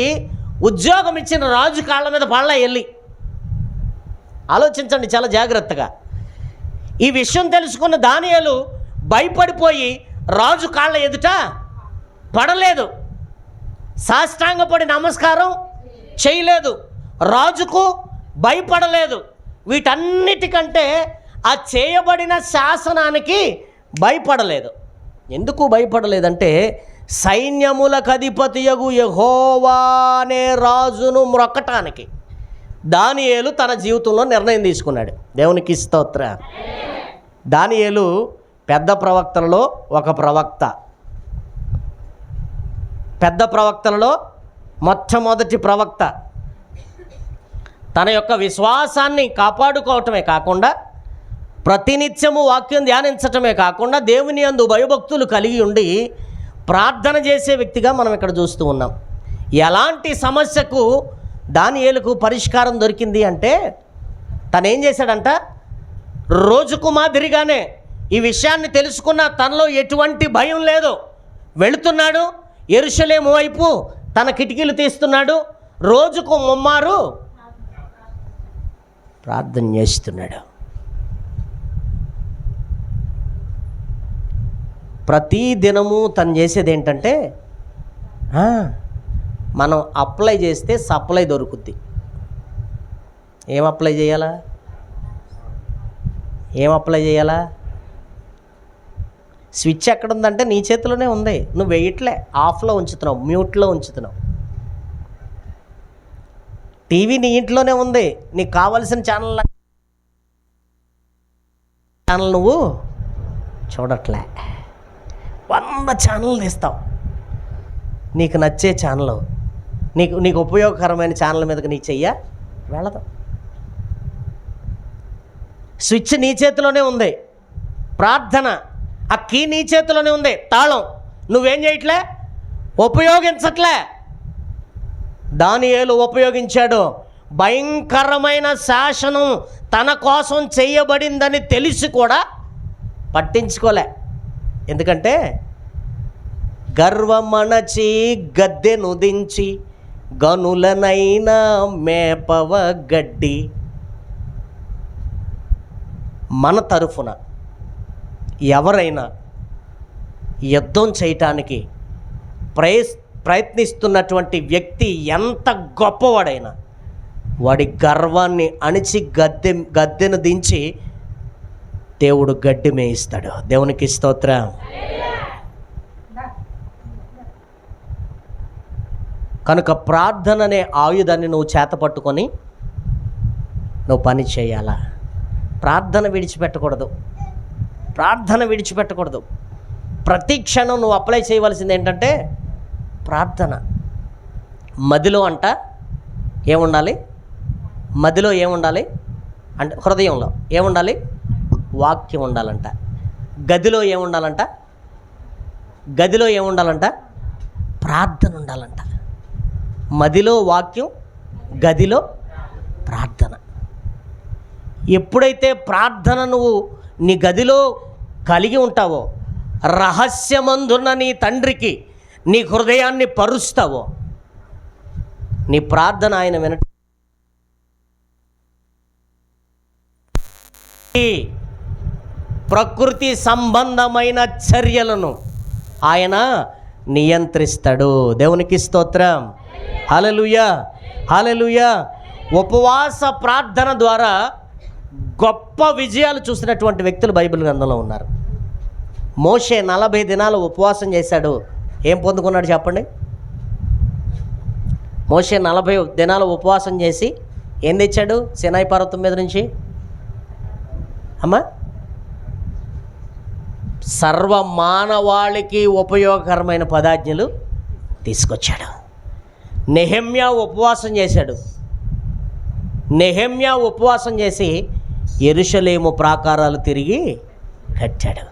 ఉద్యోగం ఇచ్చిన రాజు కాళ్ళ మీద వెళ్ళి ఆలోచించండి చాలా జాగ్రత్తగా. ఈ విషయం తెలుసుకున్న దానియేలు భయపడిపోయి రాజు కాళ్ళ ఎదుట పడలేదు, సాష్టాంగపడి నమస్కారం చేయలేదు, రాజుకు భయపడలేదు. వీటన్నిటికంటే ఆ చేయబడిన శాసనానికి భయపడలేదు. ఎందుకు భయపడలేదంటే, సైన్యములకు అధిపతియగు యెహోవా అనే రాజును మ్రొక్కటానికి దానియేలు తన జీవితంలో నిర్ణయం తీసుకున్నాడు. దేవునికి స్తోత్రం. దానియేలు పెద్ద ప్రవక్తలలో ఒక ప్రవక్త. పెద్ద ప్రవక్తలలో మొట్టమొదటి ప్రవక్త. తన యొక్క విశ్వాసాన్ని కాపాడుకోవటమే కాకుండా, ప్రతినిత్యము వాక్యం ధ్యానించటమే కాకుండా, దేవుని యందు భయభక్తులు కలిగి ఉండి ప్రార్థన చేసే వ్యక్తిగా మనం ఇక్కడ చూస్తూ ఉన్నాం. ఎలాంటి సమస్యకు దానియేలుకు పరిష్కారం దొరికింది అంటే, తను ఏం చేశాడంట, రోజుకు మాదిరిగానే ఈ విషయాన్ని తెలుసుకున్న తనలో ఎటువంటి భయం లేదు. వెళుతున్నాడు యెరూషలేము వైపు, తన కిటికీలు తీస్తున్నాడు, రోజుకు ముమ్మారు ప్రార్థన చేస్తున్నాడు. ప్రతి దినము తను చేసేది ఏంటంటే, మనం అప్లై చేస్తే సప్లై దొరుకుద్ది. ఏం అప్లై చేయాలా? స్విచ్ ఎక్కడుందంటే నీ చేతిలోనే ఉంది, నువ్వు వేయట్లే, ఆఫ్లో ఉంచుతున్నావు, మ్యూట్లో ఉంచుతున్నావు. టీవీ నీ ఇంట్లోనే ఉంది, నీకు కావలసిన ఛానల్ నువ్వు చూడట్లే. 100 ఛానల్ తీస్తావు, నీకు నచ్చే ఛానల్, నీకు ఉపయోగకరమైన ఛానల్ మీదకి నీ చెయ్య వెళ్ళదు. స్విచ్ నీ చేతిలోనే ఉంది, ప్రార్థన ఆ కీ నీ చేతిలోనే ఉంది, తాళం నువ్వేం చేయట్లే, ఉపయోగించట్లే. దానియేలు ఉపయోగించాడు. భయంకరమైన శాసనం తన కోసం చేయబడిందని తెలిసి కూడా పట్టించుకోలే. ఎందుకంటే గర్వమణచి గద్దెనుదించి గనులనైనా మేపవ గడ్డి. మన తరఫున ఎవరైనా యుద్ధం చేయటానికి ప్రయత్నిస్తున్నటువంటి వ్యక్తి ఎంత గొప్పవాడైనా వాడి గర్వాన్ని అణిచి గద్దెను దించి దేవుడు గడ్డి మేయిస్తాడు. దేవునికి స్తోత్రం. కనుక ప్రార్థన అనే ఆయుధాన్ని నువ్వు చేతపట్టుకొని నువ్వు పని చేయాలా. ప్రార్థన విడిచిపెట్టకూడదు. ప్రతి క్షణం నువ్వు అప్లై చేయవలసింది ఏంటంటే ప్రార్థన. మదిలో ఏముండాలి అంటే హృదయంలో ఏముండాలి? వాక్యం ఉండాలంట. గదిలో ఏముండాలంట? ప్రార్థన ఉండాలంట. మదిలో వాక్యం, గదిలో ప్రార్థన. ఎప్పుడైతే ప్రార్థన నువ్వు నీ గదిలో కలిగి ఉంటావో, రహస్యమందున్న నీ తండ్రికి నీ హృదయాన్ని పరుస్తావో నీ ప్రార్థన ఆయన వినట ప్రకృతి సంబంధమైన చర్యలను ఆయన నియంత్రిస్తాడు. దేవునికి స్తోత్రం. హల్లెలూయా, హల్లెలూయా. ఉపవాస ప్రార్థన ద్వారా గొప్ప విజయాలు చూసినటువంటి వ్యక్తులు బైబిల్ గ్రంథంలో ఉన్నారు. మోషే 40 దినాలు ఉపవాసం చేశాడు. ఏం పొందుకున్నాడు చెప్పండి? మోషే 40 దినాలు ఉపవాసం చేసి ఏం తెచ్చాడు సినాయి పర్వతం మీద నుంచి? అమ్మా, సర్వ మానవాళికి ఉపయోగకరమైన పదాజ్ఞలు తీసుకొచ్చాడు. నెహెమ్యా ఉపవాసం చేశాడు. నెహెమ్యా ఉపవాసం చేసి యెరూషలేము ప్రాకారాలు తిరిగి కట్టాడు.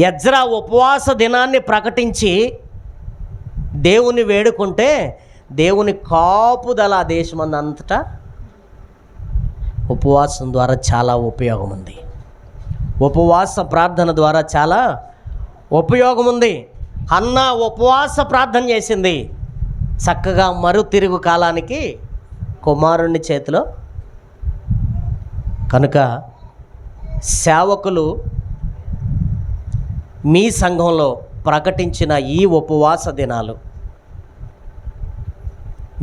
ఎజ్రా ఉపవాస దినాన్ని ప్రకటించి దేవుని వేడుకుంటే దేవుని కాపుదల దేశమందంతటా. ఉపవాసం ద్వారా చాలా ఉపయోగం ఉంది. ఉపవాస ప్రార్థన ద్వారా చాలా ఉపయోగం ఉంది. హన్నా ఉపవాస ప్రార్థన చేసింది. చక్కగా మరు తిరుగు కాలానికి కుమారుని చేతిలో. కనుక సేవకులు మీ సంఘంలో ప్రకటించిన ఈ ఉపవాస దినాలు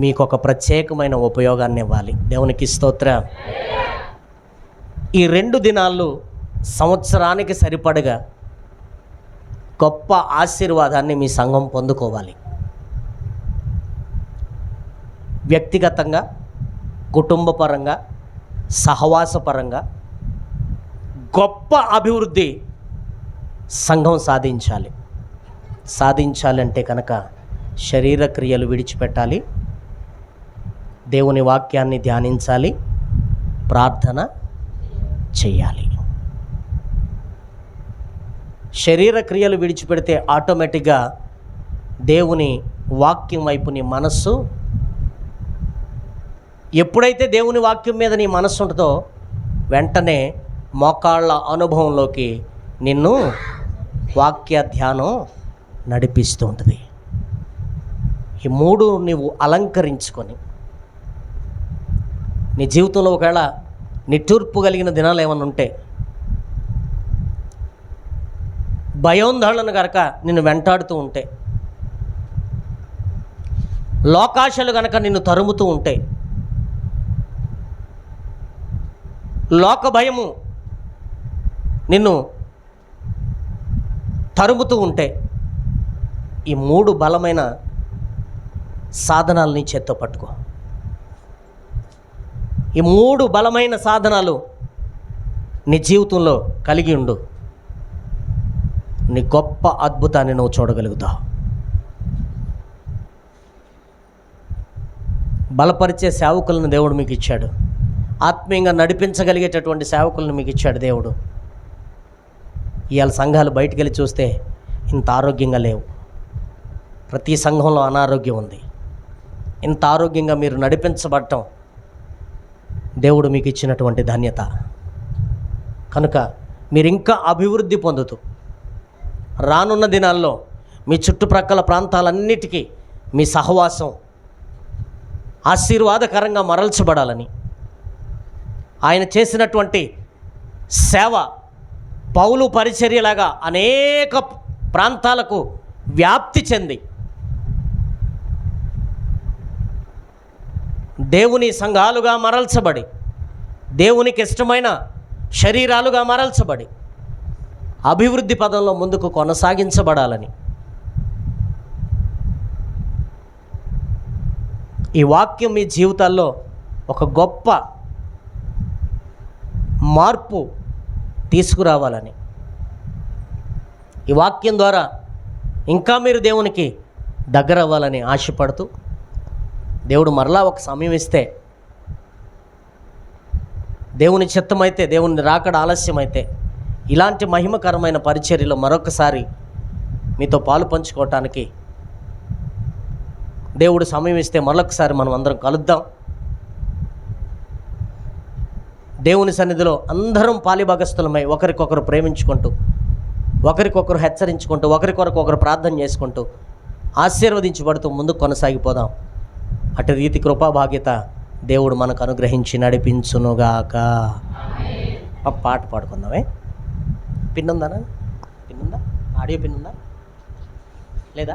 మీకు ఒక ప్రత్యేకమైన ఉపయోగాన్ని ఇవ్వాలి. దేవునికి స్తోత్రం. ఈ 2 దినాలు సంవత్సరానికి సరిపడగా గొప్ప ఆశీర్వాదాన్ని మీ సంఘం పొందుకోవాలి. వ్యక్తిగతంగా, కుటుంబపరంగా, సహవాసపరంగా గొప్ప అభివృద్ధి సంఘం సాధించాలంటే కనుక శరీర క్రియలు విడిచిపెట్టాలి, దేవుని వాక్యాన్ని ధ్యానించాలి, ప్రార్థన చేయాలి. శరీర క్రియలు విడిచిపెడితే ఆటోమేటిక్గా దేవుని వాక్యం వైపు నీ మనస్సు, ఎప్పుడైతే దేవుని వాక్యం మీద నీ మనస్సు ఉంటుందో వెంటనే మోకాళ్ళ అనుభవంలోకి నిన్ను వాక్య ధ్యానం నడిపిస్తూ ఉంటుంది. ఈ 3 నువ్వు అలంకరించుకొని నీ జీవితంలో ఒకవేళ నిట్టూర్పు కలిగిన దినాలు ఏమన్నా ఉంటే, భయోందోళన కనుక నిన్ను వెంటాడుతూ ఉంటే, లోకాశలు కనుక నిన్ను తరుముతూ ఉంటే, లోక భయము నిన్ను తరుముతూ ఉంటే, ఈ 3 బలమైన సాధనాలని చేత్తో పట్టుకో. ఈ 3 బలమైన సాధనాలు నీ జీవితంలో కలిగి ఉండు. నీ గొప్ప అద్భుతాన్ని నువ్వు చూడగలుగుతావు. బలపరిచే సేవకులను దేవుడు మీకు ఇచ్చాడు. ఆత్మీయంగా నడిపించగలిగేటటువంటి సేవకులను మీకు ఇచ్చాడు దేవుడు. ఇవాళ సంఘాలు బయటికి వెళ్ళి చూస్తే ఇంత ఆరోగ్యంగా లేవు. ప్రతి సంఘంలో అనారోగ్యం ఉంది. ఇంత ఆరోగ్యంగా మీరు నడిపించబడటం దేవుడు మీకు ఇచ్చినటువంటి ధన్యత. కనుక మీరు ఇంకా అభివృద్ధి పొందుతూ రానున్న దినాల్లో మీ చుట్టుప్రక్కల ప్రాంతాలన్నిటికీ మీ సహవాసం ఆశీర్వాదకరంగా మరల్చబడాలని, ఆయన చేసినటువంటి సేవ పౌలు పరిచర్యలాగా అనేక ప్రాంతాలకు వ్యాప్తి చెంది దేవుని సంఘాలుగా మరల్చబడి, దేవునికి ఇష్టమైన శరీరాలుగా మరల్చబడి అభివృద్ధి పదంలో ముందుకు కొనసాగించబడాలని ఈ వాక్యం మీ జీవితాల్లో ఒక గొప్ప మార్పు తీసుకురావాలని, ఈ వాక్యం ద్వారా ఇంకా మీరు దేవునికి దగ్గర అవ్వాలని ఆశపడుతూ, దేవుడు మరలా ఒక సమయం ఇస్తే, దేవుని చిత్తమైతే, దేవుని రాకడ ఆలస్యమైతే ఇలాంటి మహిమకరమైన పరిచర్యలో మరొకసారి మీతో పాలు పంచుకోవటానికి దేవుడు సమయం ఇస్తే మరొకసారి మనం అందరం కలుద్దాం. దేవుని సన్నిధిలో అందరం పాలిభాగస్థులమై ఒకరికొకరు ప్రేమించుకుంటూ, ఒకరికొకరు హెచ్చరించుకుంటూ, ఒకరికొరకు ఒకరు ప్రార్థన చేసుకుంటూ ఆశీర్వదించబడుతూ ముందుకు కొనసాగిపోదాం. అటు రీతి కృపా భాగ్యత దేవుడు మనకు అనుగ్రహించి నడిపించునుగాక. ఒక పాట పాడుకుందామే. పిన్ ఉందా? ఆడియో పిన్ ఉందా లేదా?